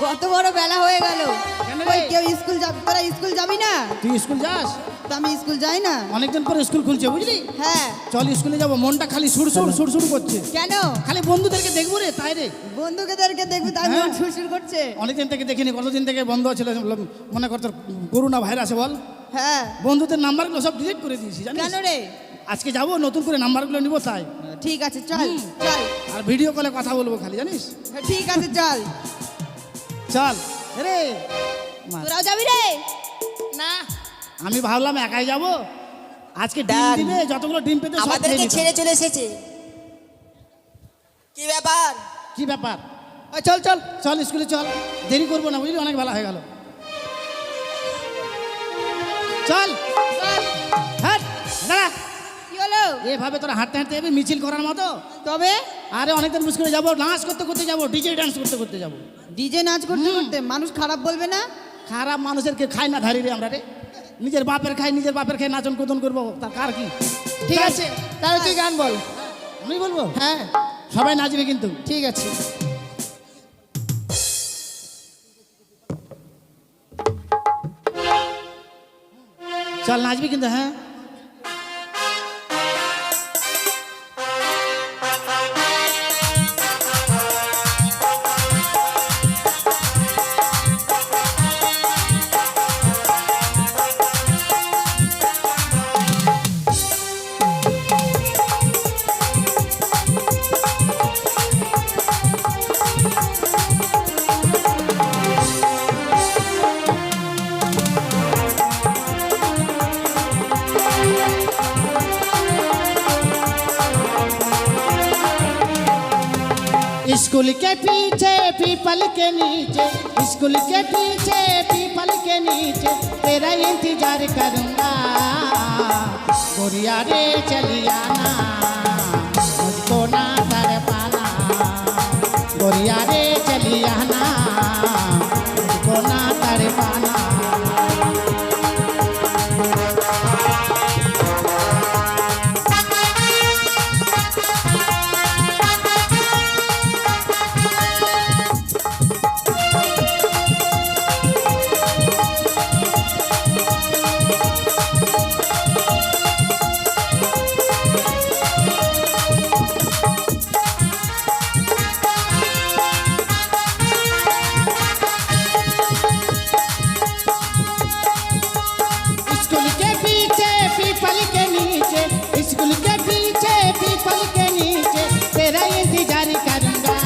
কত বড় বেলা হয়ে গেল। কেন রে? কই কেউ স্কুল যাবে? তোরা স্কুল যাবি না? তুই স্কুল যাস? তো আমি স্কুল যাই না। অনেকদিন পরে স্কুল খুলছে বুঝলি। হ্যাঁ। চল স্কুলে যাবো, মনটা খালি সুড়সুড় করছে। কেন? খালি বন্ধুদেরকে দেখবো রে, তাই রে। বন্ধুদেরকে দেখবি তাই হ্যাঁ। মন সুরসুর করছে। অনেকদিন থেকে দেখিনি, কতদিন থেকে বন্ধ ছিল। মনে কর তোর করোনা ভাইরাসে বল, হ্যাঁ। বন্ধুদের নাম্বারগুলো সব ডিলিট করে দিয়েছি জানিস। কেন রে? আজকে যাবো, নতুন করে নাম্বারগুলো নিবো তাই। ঠিক আছে চল চল। আর ভিডিও কলে কথা বলবো খালি জানিস। হ্যাঁ, ঠিক আছে চল। চল রে। তোরাও যাবি রে? না, আমি ভাবলাম একাই যাব, আজকে ডিম ডান। দিবে, যতগুলো ডিম পেতে সব খেয়ে আমাদেরকে নিতাম। ছেড়ে চলে এসেছে। কি ব্যাপার? কি ব্যাপার? চল চল চল স্কুলে চল, দেরি করবো না বুঝলি, অনেক বেলা হয়ে গেল। চল হ্যাঁ দাঁড়া। কি হলো? এভাবে তোরা হাঁটতে হাঁটতে যাবি মিছিল করার মতো? তবে আরে অনেকদিন মুশকিলে যাবো, নাচ করতে করতে যাবো, ডিজে ডান্স করতে করতে যাবো। ডিজে নাচ করতে করতে মানুষ খারাপ বলবে না? খারাপ মানুষের কে খাই না ধারি রে আমরা রে। নিজের বাপের খাই নাচন কুদন করবো, তার কার কি? ঠিক আছে, তাহলে তুই গান বল। আমি বলবো? হ্যাঁ সবাই নাচবে কিন্তু। ঠিক আছে। চল নাচবি কিন্তু। হ্যাঁ स्कूल के पीछे पीपल के नीचे, स्कूल के पीछे पीपल के नीचे तेरा इंतजार करूंगा। गोरिया रे चली आना, मुझको ना तड़पाना। गोरिया रे चली आना, मुझको ना तड़पाना। स्कूल के पीछे पीपल के नीचे, स्कूल के पीछे पीपल के नीचे तेरा इंतजार करूंगा।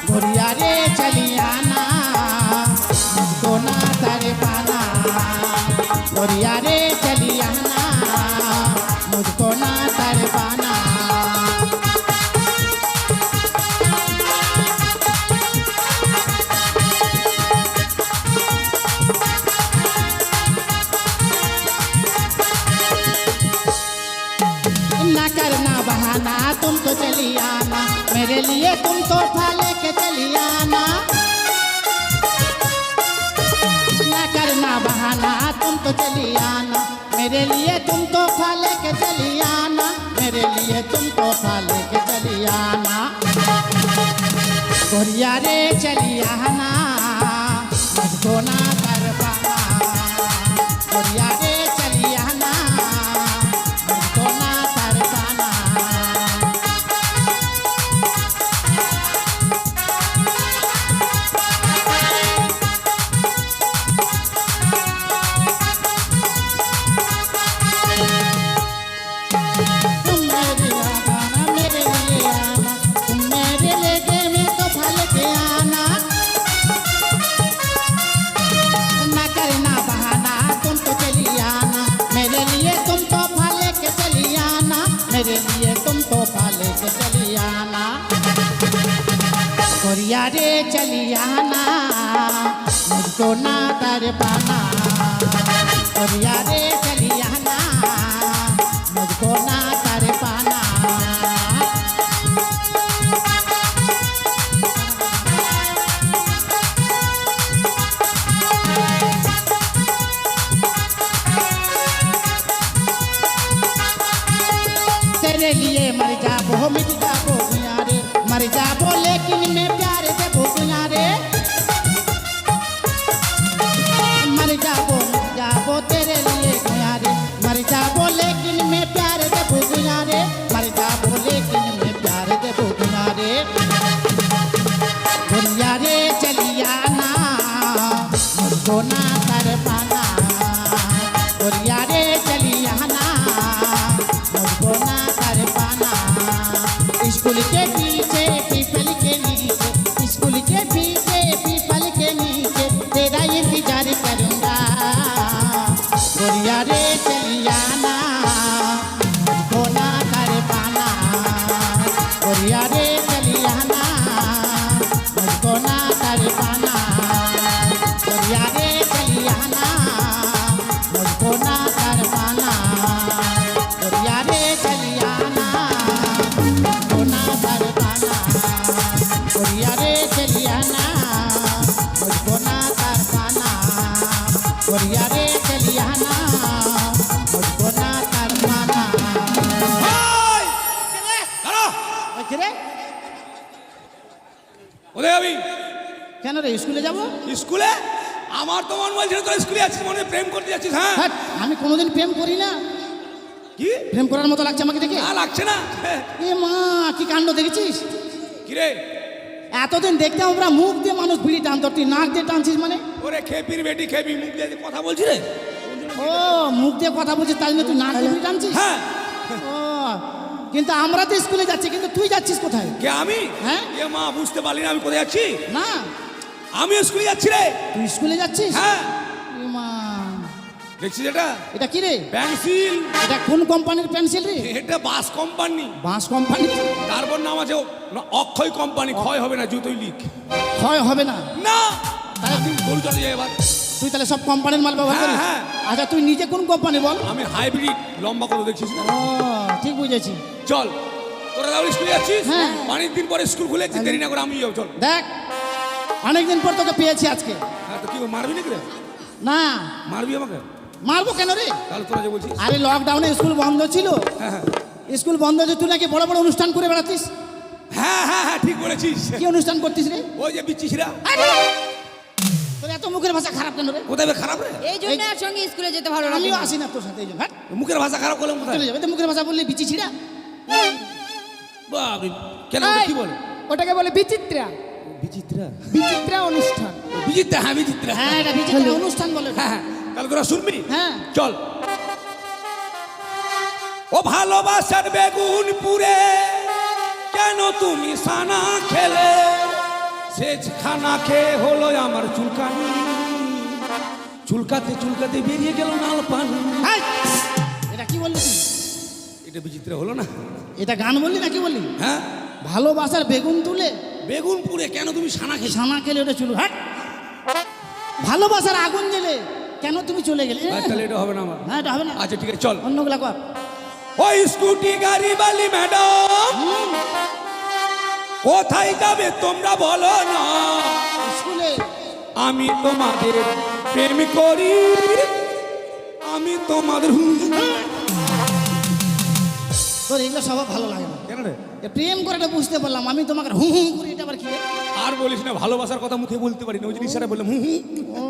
गोरिया रे चली आना, मुझको ना तड़पाना। गोरिया रे चली आना, मुझको ना तड़पाना। ना करना बहाना, तुम तो चली आना, मेरे लिए तुम तोहफा लेके चली आना। ना करना बहाना, तुम तो चली आना, मेरे लिए तुम तोहफा लेके चली आना। मेरे लिए तुम तोहफा लेके चली आना। गोरिया रे चली आना, मुझको ना तड़पाना। गोरिया रे चली आना, मुझको ना तड़पाना। तुम मेरे आना, मेरे लिए आना, तुम मेरे लेके मैं तो फल के आना। ना करना बहाना, तुम तो चली आना, मेरे लिए तुम तो फल के चली आना। मेरे लिए तुम तो फल के चली आना। गोरिया रे चली आना, मुझको ना तड़पाना। गोरिया रे चली आना, मुझको ना तड़पाना। तेरे लिए मर जाबो मिट जाबो गुया रे, मर जाबो लेकिन मैं प्यार देबो गुया रे। কোথায় যাবি? কেন রে স্কুলে যাব? স্কুলে? আমার তো মন বলছিল তোর স্কুলে যাচ্ছিস, মনে হয় প্রেম করতে যাচ্ছিস। হ্যাঁ হ্যাট, আমি কোনোদিন প্রেম করি না। কি প্রেম করার মতো লাগছে আমাকে দেখে? না লাগছে না। এ মা, কি কাণ্ড দেখেছিস? কি রে? এতদিন দেখতে আমরা মুখ দিয়ে মানুষ বিড়ি টানতো, তুই নাক দিয়ে টানছিস মানে? ওরে খেপির বেটি খেপি, মুখ দিয়ে কথা বলছি রে। ও, মুখ দিয়ে কথা বলছিস তাই জন্য তুই নাক দিয়ে বিড়ি টানছিস? হ্যাঁ। ও, কিন্তু আমরা তো স্কুলে যাচ্ছি, কিন্তু তুই যাচ্ছিস কোথায়? কে আমি? হ্যাঁ। এ মা, বুঝতে পারলি না আমি কোথায় যাচ্ছি? না, আমি স্কুলে যাচ্ছি রে। তুই স্কুলে যাচ্ছিস? হ্যাঁ। এ মা, দেখছিস এটা? এটা কি রে? পেন্সিল। এটা কোন কোম্পানির পেন্সিল রে? এটা বাস কোম্পানি। বাঁশ কোম্পানি? তারপর নাম আছে অক্ষয় কোম্পানি। ক্ষয় হবে না, জুতোই লিখ। ক্ষয় হবে না? না, তাহলে তুই গরু চলে যায় এবার। তুই তাহলে সব কোম্পানির মাল ব্যবহার হ্যাঁ, করিস? হ্যাঁ। আচ্ছা, তুই নিজে কোন কোম্পানি বল? আমি হাইব্রিড। লম্বা কত দেখছিস না? ও, ঠিক বুঝেছি। চল, তোরা তাহলে স্কুলে যাচ্ছিস? হ্যাঁ। অনেক দিন পরে স্কুল খুলেছি, দেরি না করে আমি যাও। চল। দেখ, অনেকদিন পর তোকে পেয়েছি আজকে। হ্যাঁ, তো কি মারবি নাকি রে? না, মারবি আমাকে? মারবো কেন রে? তাহলে তোরা যে বলছিস। আরে লকডাউনে স্কুল বন্ধ ছিল, হ্যাঁ হ্যাঁ স্কুল বন্ধ হয়েছে, তুই নাকি বড় বড় অনুষ্ঠান করে বেড়াতিস। হ্যাঁ হ্যাঁ হ্যাঁ, ঠিক বলেছিস। কি অনুষ্ঠান করতিস রে? ওই যে বিচ্ছিসরা। আরে, তোর এত মুখের ভাষা খারাপ কেন রে? কোথায় বে খারাপ রে? এই জন্য আর সঙ্গে স্কুলে যেতে ভালো লাগে আমিও না। আসি না তোর সাথে, এই জন্য। হ্যাট, মুখের ভাষা খারাপ করলাম কোথায়? চলে যাবে তো, মুখের ভাষা বললে বিচি ছিড়া। বাবরে, কেন ওটা কি বলে? ওটাকে বলে বিচিত্রা। বিচিত্রা? বিচিত্রা অনুষ্ঠান। বিচিত্রা, হ্যাঁ বিচিত্রা। হ্যাঁ, এটা বিচিত্রা অনুষ্ঠান বলে ওটা। হ্যাঁ হ্যাঁ, তাহলে তোরা শুনবি? হ্যাঁ। চল। ও ভালোবাসার বেগুন পুরে কেন তুমি সানা খেলে, সেচ খানা খেয়ে হলো আমার চুলকানি, চুলকাতে চুলকাতে বেরিয়ে গেল নাল পানি। হাই! এটা কি বললি তুই? এটা বিচিত্রা হলো না? এটা গান বললি না কি বললি? হ্যাঁ, ভালোবাসার বেগুন তুলে বেগুন পুরে কেন তুমি সানা খেয়ে। ছানা খেলে ওটা চুল। হাট! ভালোবাসার আগুন জ্বেলে কেন তুমি চলে গেলে? তাহলে এটা হবে না আমার। না, এটা হবে না। আচ্ছা ঠিক আছে, চল। অন্যগুলা কর। ওই স্কুটি গাড়ি বালি ম্যাডাম, কোথায় যাবে তোমরা বলো না, স্কুলে আমি তোমাদের প্রেম করি, আমি তোমাদের তোর এগুলো সব ভালো লাগে না। কেন রে? এ প্রেম করে এটা বুঝতে পারলাম, আমি তোমাকে হুম হুম করি, এটা আবার কি রে? আর বলিস না, ভালোবাসার কথা মুখে বলতে পারি না, ওই জিনিসটা বললাম হুম হুম। ও,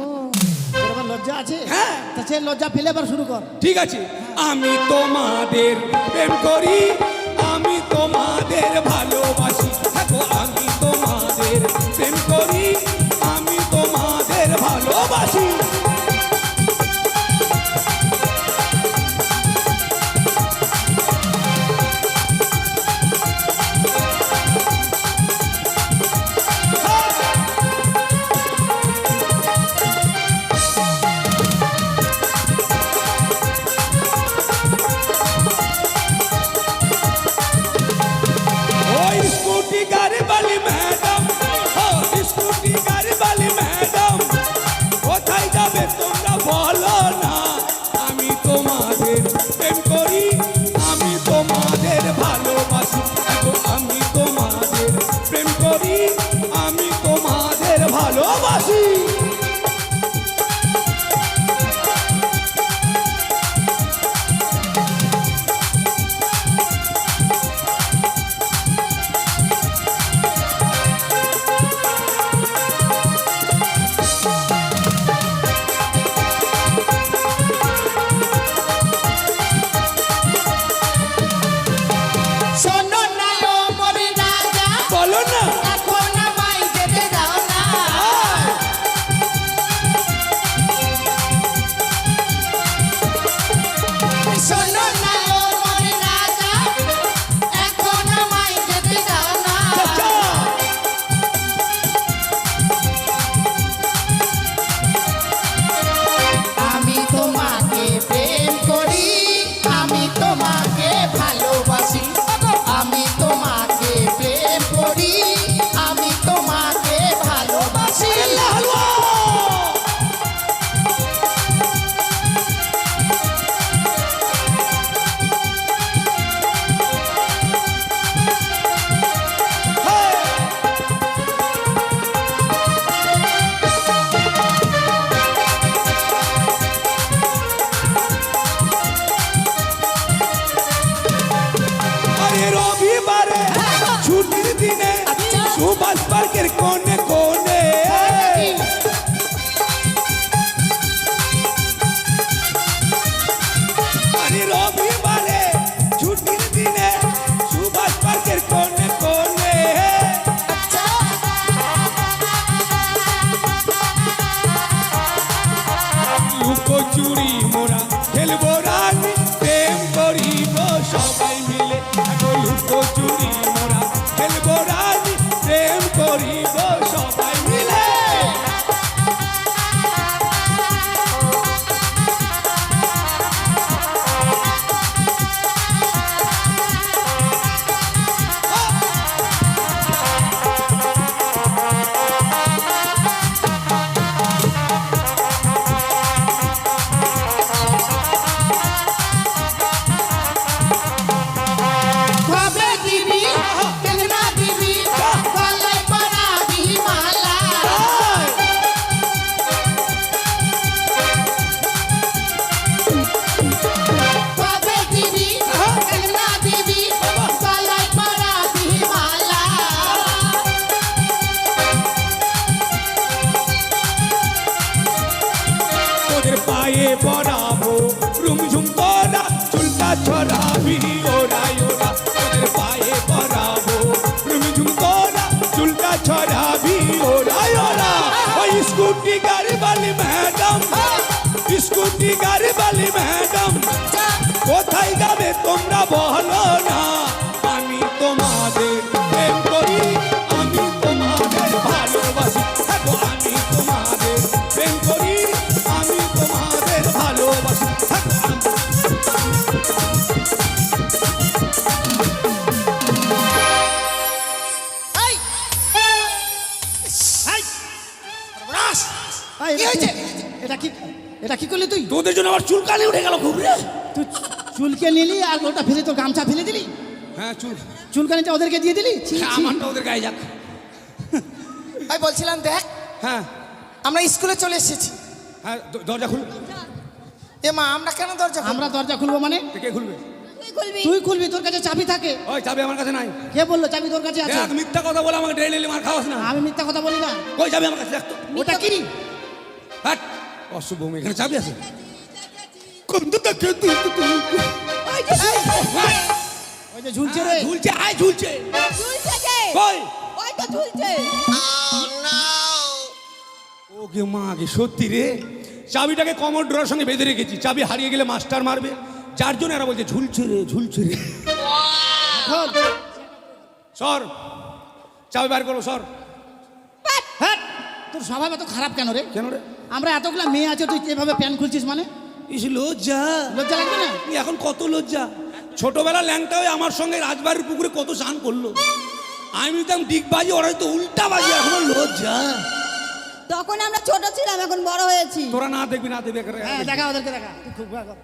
তোর আবার লজ্জা আছে? হ্যাঁ। তা সে লজ্জা ফেলে আবার শুরু কর। ঠিক আছে, আমি তোমাদের প্রেম করি, আমি তোমাদের ভালোবাসি, দেখো আমি তোমাদের প্রেম করি, আমি তোমাদের ভালোবাসি। ওই খেলবো রানী প্রেম করিব সবাই মিলে এখন লুকোচুরি মোরা খেলবো রানী প্রেম করিব সবাই মিলে কবে দিবি কেনা দিবি গলায় পরাবি মালা কবে দিবি কেনা দিবি গলায় পরাবি মালা তোদের পায়ে পরাবো রুমঝুম তোরা চুলটা ছড়াবি ওরাই ওরা তোদের পায়ে পরাবো রুমঝুম তোরা চুলটা ছড়াবি ওরাই ওরা ওই স্কুটি গাড়ি বালি ম্যাডাম স্কুটি গাড়ি বালি ম্যাডাম কোথায় যাবে তোমরা বলো না আমি তোমাদের প্রেম করি আমি তোমাদের ভালোবাসি হ্যাঁ গো, আমি তোমাদের প্রেম করি আমি তোমাদের ভালোবাসি হ্যাঁ গো, আমি এই, এটা কি এটা কি করলি তুই তোদের জন্য আবার চুলকালি উঠে গেল খুব রে তুই চুলকে নিলি আর ওটা ফেলে তোর গামছা ফেলে দিলি হ্যাঁ চুল চুলকানিটা ওদেরকে দিয়ে দিলি ছি, ছি। আমারটা ওদের গায়ে যাক আমি বলছিলাম দেখ হ্যাঁ আমরা স্কুলে চলে এসেছি। হ্যাঁ দরজা খুল এ মা আমরা কেন দরজা খুলবো? আমরা দরজা খুলবো মানে কে খুলবে তুই খুলবি তুই খুলবি তোর কাছে চাবি থাকে ওই চাবি আমার কাছে নাই কে বললো চাবি তোর কাছে আছে দেখ মিথ্যা কথা বলে আমাকে ডেলি মার খাওয়াস না আমি মিথ্যা কথা বলি না ওই চাবি আমার কাছে দেখ তো ওটা কি হাট অশুভ এখানে চাবি আছে কোন তো দেখে তুই ওই যে ওই যে ঝুলছে রে ঝুলছে আয় ঝুলছে ঝুলছে যে কই ওই তো ঝুলছে ওকে মা কে সত্যি রে চাবিটাকে কমর ড্রয়ের সঙ্গে বেঁধে রেখেছি চাবি হারিয়ে গেলে মাস্টার মারবে যার জন্য এরা বলছে ঝুলছে রে ঝুলছে রে খোল। সর চাবি বার করো সর হ্যাট! তোর স্বভাব এত খারাপ কেন রে কেন রে আমরা এতগুলা মেয়ে আছে তুই এভাবে প্যান খুলছিস মানে ইস লজ্জা লজ্জা লাগবে না তুই এখন কত লজ্জা ছোটবেলা ল্যাংটা হয়ে আমার সঙ্গে রাজবাড়ির পুকুরে কত স্নান করলো আমি তো ডিগবাজি ওরা তো উল্টা বাজি এখন লজ্জা তখন আমরা ছোট ছিলাম এখন বড় হয়েছি তোরা না দেখবি না দেখবি হ্যাঁ দেখা ওদেরকে দেখা তুই খুব ভালো কর।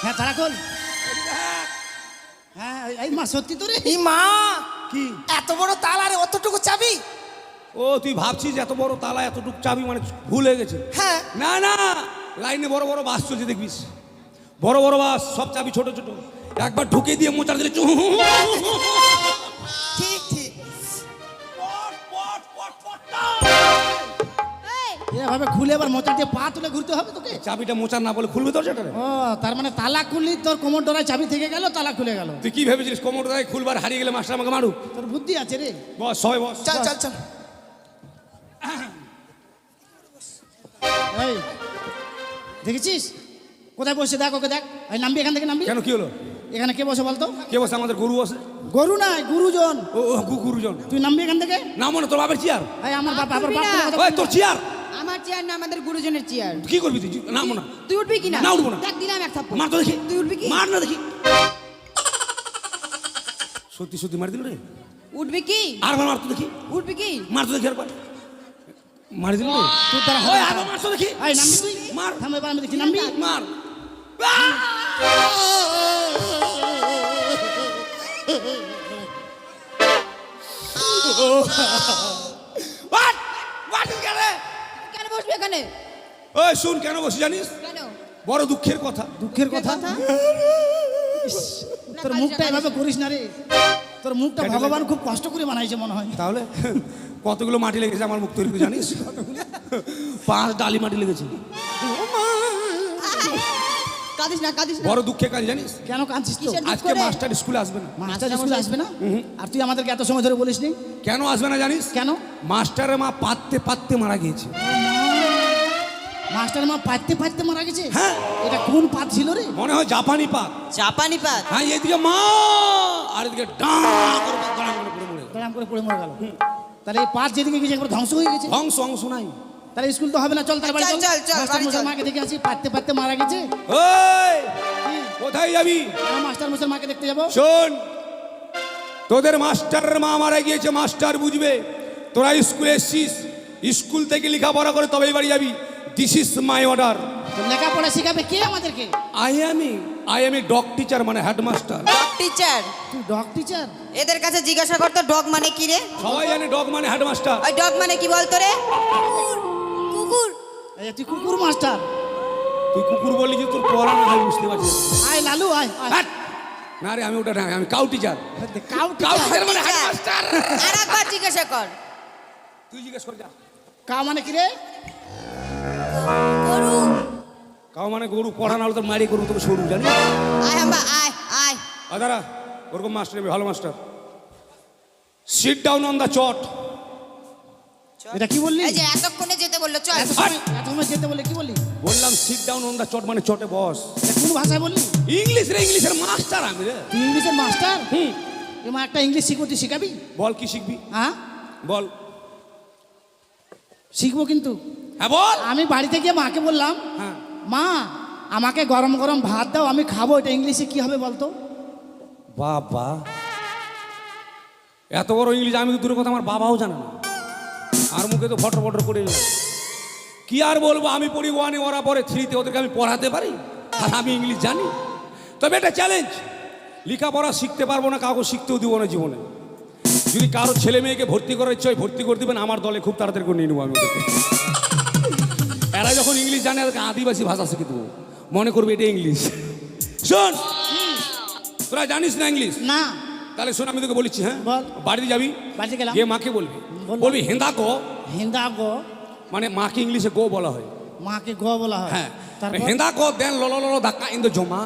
হ্যাঁ তারা খোল হ্যাঁ এই মা সত্যি তো রে এই মা কি এত বড় তালারে অতটুকু চাবি? ও তুই ভাবছিস এত বড় তালা এতটুকু চাবি মানে ভুল হয়ে গেছে হ্যাঁ না না লাইনে বড় বড় বাস চলছে দেখবিস বড় বড় বাস সব চাবি ছোট ছোট একবার ঢুকে দিয়ে মোচার দিলে ঠিক ঠিক। এই, এভাবে খুলে আবার মোচা দিয়ে পা তুলে ঘুরতে হবে তোকে চাবিটা মোচার না বলে খুলবে তোর সেটা ও তার মানে তালা খুললি তোর কোমর ডোরায় চাবি থেকে গেল তালা খুলে গেল তুই কি ভেবেছিস কোমর দায় খুলবার হারিয়ে গেলে মাস্টার আমাকে মারুক তোর বুদ্ধি আছে রে বস সবাই বস চল চল চল। এই দেখেছিস কোথায় বসে দেখ ওকে দেখ এই নামবি এখান থেকে নামবি কেন কি হলো এখানে কে বসে বলতো কে বসে আমাদের গরু বসে গরু নাই গুরুজন ও গুরুজন তুই নামবি এখান থেকে না মনে তোর বাবার চেয়ার এই আমার বাবা আবার তুই বাপ না। তুলে কথা ওই বলবি তোর না। চেয়ার আমার চেয়ার না আমাদের গুরুজনের চেয়ার কি করবি তুই না মনে তুই উঠবি কি না না, উঠবো না। দেখ দিলাম এক থাপ্পড় মার তো দেখি তুই উঠবি কি মার না দেখি সত্যি সত্যি মার দিল রে উঠবি কি আর মার তো দেখি উঠবি কি মার তো দেখি আর মার দিল রে তুই তারা ওই আর মার তো দেখি এই নামবি তুই মার থাম এবার আমি দেখি নামবি মার What? What is gonna? কেন বসবি এখানে ওই শুন কেন বসে জানিস কেন বড় দুঃখের কথা দুঃখের কথা তোর মুখটা এভাবে করিস না রে তোর মুখটা ভগবান খুব কষ্ট করে বানাইছে মনে হয় তাহলে কতগুলো মাটি লেগেছে আমার মুখ তৈরি করে জানিস 5 ডালি মাটি লেগেছে কাঁদিস না কাঁদিস না বড় দুঃখের কাজ জানিস কেন কাঁদছিস তো কিসের দুঃখ আজকে রে? মাস্টার স্কুলে আসবে না মাস্টার স্কুলে আসবে না আর তুই আমাদেরকে এত সময় ধরে বলিসনি কেন আসবে না জানিস কেন মাস্টারের মা পাততে পাততে মারা গিয়েছে মাস্টার মা পাততে পাততে মারা গেছে। হ্যাঁ। এটা কোন পাত ছিল রে? মনে হয় জাপানি পাক। জাপানি পাত। হ্যাঁ, এদিকে মা আর এদিকে ডাঁ করে দাঁড়াম করে পড়ে মরে গেল। দাঁড়াম করে পড়ে মরে গেল। তাহলে এই পাত যেদিকে গেছে একবার ধ্বংস হয়ে গেছে। অংশ নাই। তাহলে স্কুল তো হবে না, চল তার বাড়ি চল, চল। চল, চল, মাস্টার বাড়ি মশাই চল। মাকে দেখে আসি, পাততে পাততে মারা গেছে। ওই কি? কোথায় যাবি? মাস্টার মশাই মাকে দেখতে যাবো। শোন, তোদের মাস্টারের মা মারা গিয়েছে, মাস্টার বুঝবে। তোরা স্কুলে এসছিস, স্কুল থেকে লেখাপড়া করে তবেই বাড়ি যাবি। This is my order. তো লেখাপড়া শিখাবে কে আমাদেরকে? I M a dog teacher, মানে হেডমাস্টার। Dog teacher. তুই ডগ টিচার? এদের কাছে জিজ্ঞাসা করতো ডগ মানে কি রে? সবাই জানে ডগ মানে হেডমাস্টার। ওই ডগ মানে কি বলতো রে? কুকুর। এই তুই কুকুর মাস্টার? তুই কুকুর বললি যে তোর পড়ানো হয়, বুঝতে পারছিস? আয় লালু আয় আয়। হ্যাট! না রে, আমি ওটা না, আমি cow teacher. Cow cow teacher? Teacher মানে হেডমাস্টার। আর একবার জিজ্ঞাসা কর। তুই জিজ্ঞেস কর যা। কাউ মানে কি রে? গরু। কাউ মানে গরু। পড়ানো হলে তোর মারি গরু, তোকে সরু জানি। আয় হাম্বা আয় আয়। দাদা ওরকম মাস্টার নেবে, ভালো master. Sit down on the চট। এটা কি বললি? এই যে এতক্ষণে যেতে বললো চল। এত সময় যেতে বলে কি বললি? বললাম সিট ডাউন অন দ্য চট, মানে চটে বস। এটা কোন ভাষায় বললি? ইংলিশ রে, ইংলিশের মাস্টার আমি রে। তুই ইংলিশের মাস্টার? হুম। এমন একটা ইংলিশ শিখবো, তুই শিখাবি? বল কি শিখবি? হ্যাঁ বল। শিখবো, কিন্তু হ্যাঁ বল। আমি বাড়িতে গিয়ে মাকে বললাম, হ্যাঁ। মা আমাকে গরম গরম ভাত দাও, আমি খাবো। এটা ইংলিশে কি হবে বলতো? বাবা, এত বড় ইংলিশ আমি তো দূরের কথা আমার বাবাও জানে না। আর মুখে তো ফটর ফটর করে যায়। কি আর বলবো, আমি পড়ি ওয়ানে, ওরা পড়ে থ্রিতে, ওদেরকে আমি পড়াতে পারি আর আমি ইংলিশ জানি? তবে এটা চ্যালেঞ্জ। লেখাপড়া শিখতে পারবো না, কাউকে শিখতেও দিব না জীবনে। যদি কারো ছেলে মেয়েকে ভর্তি করার ইচ্ছে হয়, ভর্তি করে দিবেন আমার দলে, খুব তাড়াতাড়ি করে নিয়ে নেবো আমি ওদেরকে। এরা যখন ইংলিশ জানে, ওদেরকে আদিবাসী ভাষা শিখে দেবো, মনে করবে এটা ইংলিশ। শোন, তোরা জানিস না ইংলিশ? না। তাহলে শোন, আমি তোকে বলেছি, হ্যাঁ বল। বাড়িতে যাবি, বাড়িতে গেলাম, গিয়ে মাকে বলবি, বললাম। বলবি হেন্দা কো, হিন্দা গো, মানে মাকে ইংলিশে গো বলা হয়। মাকে গো বলা হয়। হ্যাঁ, তারপর হেন্দা কো দেন ল ল ল ধাক্কা ইন দ্য জমা।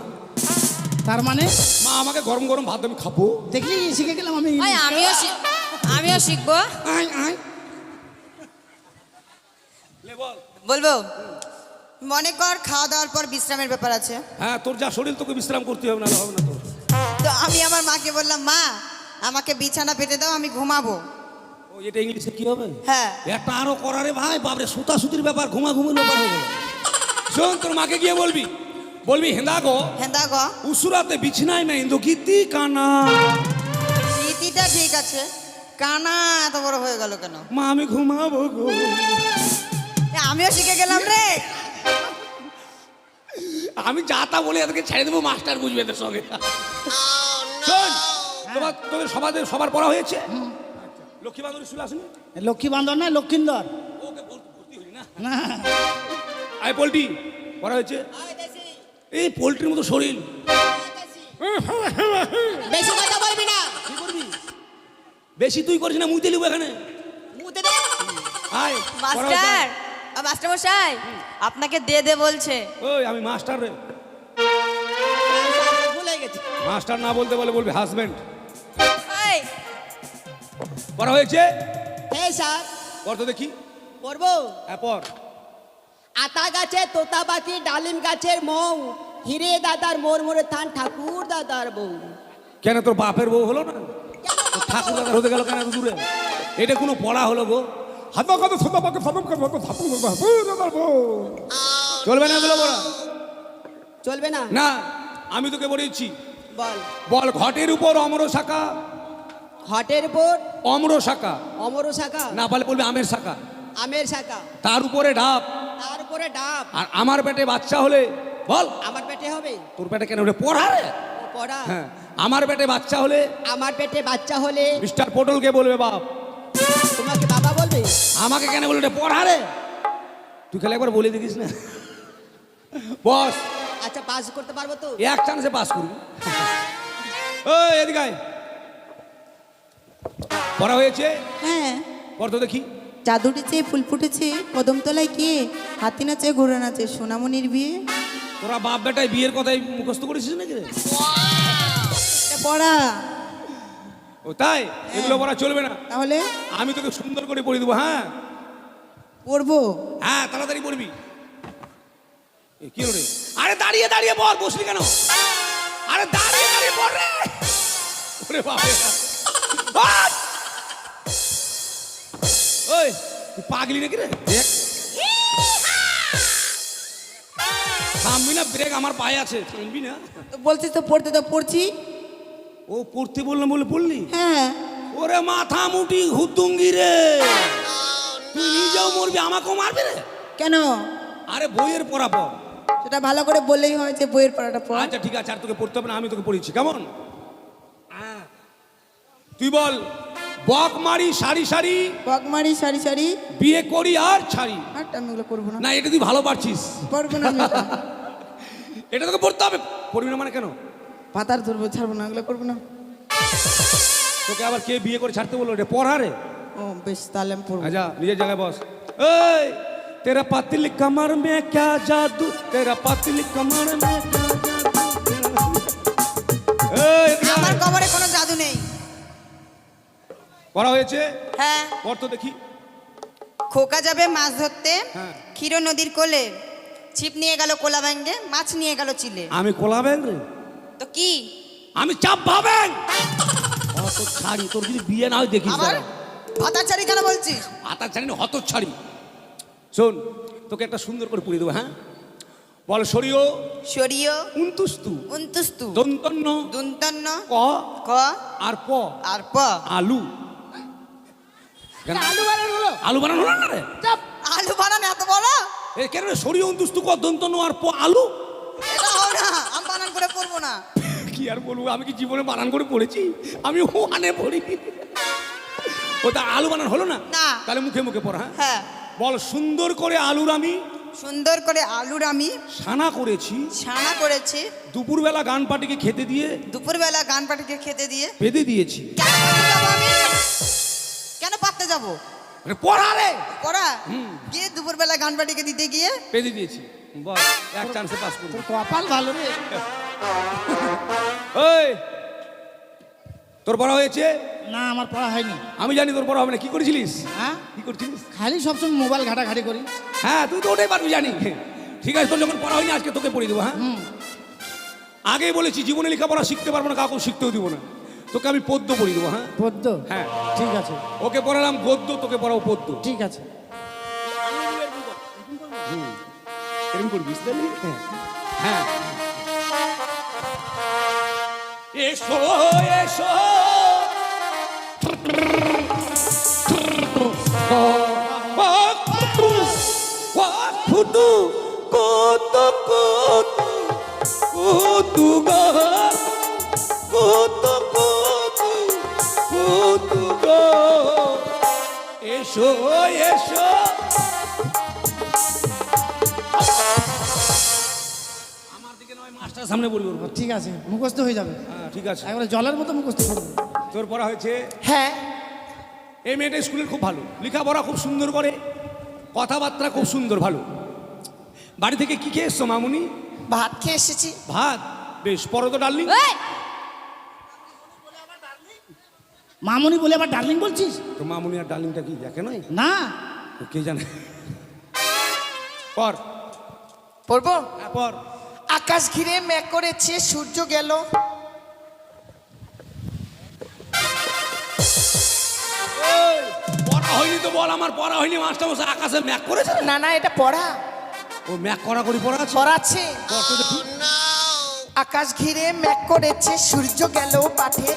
তার মানে মা আমাকে গরম গরম ভাত আমি খাবো। দেখলি শিখে গেলাম আমি ওই ইংলিশ। আমিও শিখবো। আয় আয় লে বল। বলবো, মনে কর খাওয়া দাওয়ার পর বিশ্রামের ব্যাপার আছে। হ্যাঁ, তোর যা শরীর, তোকে বিশ্রাম করতে হবে, না হবে না তোর। তো আমি আমার মাকে বললাম, মা আমাকে বিছানা পেতে দাও, আমি ঘুমাবো। ও, এটা ইংলিশে কি হবে? হ্যাঁ। একটা আরো করারে ভাই, বাপরে, সুতাসুতির ব্যাপার, ঘুমাঘুমির ব্যাপার হয়ে গেল। শোন, তোর মাকে গিয়ে বলবি, বলবি হেন্দা গো, হেন্দা গো, উসুরাতে বিছনায় না ইন্দু গীতি কানা। রীতিটা ঠিক আছে, কানা এত বড় হয়ে গেল কেন? মা আমি ঘুমাবো গো। আমিও শিখে গেলাম রে। আমি যা তা বলে এদেরকে ছেড়ে দেবো, মাস্টার বুঝবে এদের সঙ্গে। শোন, সবার পড়া হয়েছে? লক্ষ্মী বান্ধব স্কুল আসেনি? লক্ষ্মী বান্ধব না, লক্ষিন্দর। ওকে ভর্তি হলি না? না, আয় পোল্ট্রি পড়া হয়েছে? এই পোল্ট্রির মতো শরীর। বেশি কথা বলবি না। কি করবি? বেশি তুই করিস না, মুইতে লিব এখানে। মুতে দে। আয় পড়া হয়েছে? মাস্টার, মাস্টার মশাই আপনাকে দে দে বলছে। ওই আমি মাস্টার রে। ভুলে গেছি। মাস্টার না বলতে বলে বলবি হাজবেন্ড। এই পড়া হয়েছে? হ্যাঁ স্যার, পড় তো দেখি। পড়বো। হ্যাঁ পড়। আতা গাছে তোতা পাখি, ডালিম গাছের মৌ, হিরে দাদার মোর মোরে থান, ঠাকুর দাদার বউ। কেন তোর বাপের বউ হলো না? তোর ঠাকুর দাদার হতে গেল কেন এত দূরে? এটা কোনো পড়া হলো গো? চলবে না এগুলো পড়া? চলবে না? না, আমি তোকে বলেছি, বল। বল ঘটের উপর অমর শাখা। হটের উপর অমর শাখা অমর শাখা, না বলে বলবি আমের শাখা। আমের শাখা, তার উপরে ডাব, তার উপরে ডাব। আর আমার পেটে বাচ্চা হলে বল। আমার পেটে হবে? তোর পেটে কেন ওটা পড়া রে? ও পড়া। হ্যাঁ, আমার পেটে বাচ্চা হলে আমার পেটে বাচ্চা হলে মিস্টার পটলকে বলবে বাপ। তোমাকে বাবা বলবে? আমাকে কেন বলবে? এটা পড়া রে। তুই খালি একবার বলে দেখিস না। বস, আচ্ছা, পাস করতে পারবো তো? এক চান্সে পাস করবি। ওই এদিকে আয়। পড়া হয়েছে? হ্যাঁ, পড় তো দেখি। চাঁদ উঠেছে, ফুল ফুটেছে, কদমতলায় কে, হাতি নাচে, ঘোড়া নাচে, সোনামণির বিয়ে। তোরা বাপ বেটায় বিয়ের কথাই মুখস্থ করেছিস নাকি রে? এটা পড়া। ও তাই? এগুলো পড়া চলবে না। তাহলে আমি তোকে সুন্দর করে পড়ে দেবো। হ্যাঁ পড়বো। হ্যাঁ, তাড়াতাড়ি পড়বি। কি হলো রে? আরে দাঁড়িয়ে দাঁড়িয়ে বল, বসলি কেন? আরে দাঁড়িয়ে দাঁড়িয়ে বল রে। ওরে বাবা, ওই তুই পাগলি নাকি রে? দেখ থামবি না, ব্রেক আমার পায়ে আছে, থামবি না। তো বলছিস তো পড়তে, তো পড়ছি। ও পড়তে বললাম বলে পড়লি? হ্যাঁ। ওরে মাথা মুটি হুতুঙ্গি রে, তুই নিজেও মরবি, আমাকেও মারবি রে। কেন? আরে বইয়ের পড়া পড়। সেটা ভালো করে বললেই হয় যে বইয়ের পড়াটা পড়। আচ্ছা ঠিক আছে, আর তোকে পড়তে হবে না, আমি তোকে পড়িয়েছি, কেমন? তুই বল, বক মারি সারি সারি, বকমারি সারি সারি, বিয়ে করি আর ছাড়ি। একটা আমি এগুলো করবো না। না এটা তুই ভালো পারছিস, পড়বো না আমি এটা। এটা তোকে পড়তে হবে। পড়বি না মানে কেন? পাতার ধরবো, ছাড়বো না, এগুলো করবো না। তোকে আবার কে বিয়ে করে ছাড়তে বললো? এটা পড়া রে। ও বেশ, তাহলে আমি পড়বো। আচ্ছা নিজের জায়গায় বস। এই তেরা পাতিল কমর মে ক্যা জাদু, তেরা পাতিল কমর মে ক্যা জাদু। এই এদিকে আমার আয়। কবরে কোনো জাদু নেই। পড়া হয়েছে? হ্যাঁ। পড় তো দেখি। খোকা যাবে মাছ ধরতে হ্যাঁ। ক্ষীর নদীর কোলে, ছিপ নিয়ে গেল কোলা ব্যাঙ্গে, মাছ নিয়ে গেল চিলে। আমি কোলাবেন রে, তো কি? আমি চাপ ভাবেন। অত ছাড়ি, তোর যদি বিয়ে না হয় দেখিস। আবার ভাতাচারি কেন বলছিস? আতা ছাড়ি না, হত ছাড়ি। শোন তোকে একটা সুন্দর করে পড়িয়ে দেবো, হ্যাঁ? বল সরিও সরিয় উন্তুস্তু উন্তুস্তু দন্তন্য দুন্তন্ন ক ক আর প আর প। আলু। কেন? আলু বানানো হলো। আলু বানানো হলো না রে? চাপ। আলু বানানো এত বড়? এ কেন রে? সরিও উন্তুস্তু ক দন্তন্য আর প আলু। এটা হবে না, আমি বানান করে পড়বো না। কি আর বলবো, আমি কি জীবনে বানান করে পড়েছি? আমি ওখানে পড়ি। ওটা আলু বানান হলো না? না। তাহলে মুখে মুখে পড়া, হ্যাঁ? হ্যাঁ। বল সুন্দর করে আলুর আমি সুন্দর করে আলুর আমি ছানা করেছি, ছানা করেছি, দুপুরবেলা গান পাটিকে খেতে দিয়ে দুপুরবেলা গান পাটিকে খেতে দিয়ে। বেঁধে দিয়েছি। কেন পাততে যাবো আমি? কেন পাততে যাবো? মানে পড়া রে, পড়া গিয়ে দুপুরবেলা গান পাটিকে দিতে গিয়ে বেঁধে দিয়েছি। বল এক চান্সে পাস করবো। তোর কপাল ভালো রে। ওই তোর পড়া হয়েছে? না, আমার পড়া হয়নি। আমি জানি তোর পড়া হবে না। কি করেছিলিস? হ্যাঁ, কি করছিলিস? খালি সবসময় মোবাইল ঘাটাঘাটি করি। হ্যাঁ তুই তো ওটাই পারবি জানি। ঠিক আছে, তোর যখন পড়া হয়নি আজকে তোকে পড়িয়ে দেবো, হ্যাঁ? আগেই বলেছি জীবনে লেখাপড়া শিখতে পারবো না, কাউকে শিখতেও দিব না। তোকে আমি পদ্য পড়িয়ে দেবো, হ্যাঁ? পদ্য? হ্যাঁ ঠিক আছে, ওকে পড়ালাম গদ্য, তোকে পড়াবো পদ্য। ঠিক আছে। এরকম করবি, বুঝতে পারলি? হ্যাঁ। এসো এসো ফুটু কত কত কত কত কত কত এসো এসো। আমার দিকে নয়, মাস্টার সামনে বলবো। ঠিক আছে, মুখস্থ হয়ে যাবে। হ্যাঁ ঠিক আছে। একবারে জলের মতো মুখস্থ করবো। তোর পড়া হয়েছে? হ্যাঁ। এই মেয়েটা স্কুলের খুব ভালো, লেখাপড়া খুব সুন্দর করে, কথাবার্তা খুব সুন্দর, ভালো। বাড়ি থেকে কি খেয়ে এসছো মামুনি? ভাত খেয়ে এসেছি। ভাত? বেশ, পরো তো ডার্লিং। মামুনি বলে আবার ডার্লিং বলছিস? তো মামুনি আর ডার্লিংটা কি দেখে নয়? না। তো কে জানে। পর। পড়বো? হ্যাঁ পর। আকাশ ঘিরে মেঘ করেছে, সূর্য গেল। এই, পড়া হয়নি তো বল। আমার পড়া হয়নি, মাস্টার মশাই আকাশে ম্যাক করেছে। না না, এটা পড়া। ও ম্যাক করা করি পড়া আছে। পড়াচ্ছে। পড় তো দেখি। আকাশ ঘিরে মেঘ করেছে, সূর্য গেল পাঠে,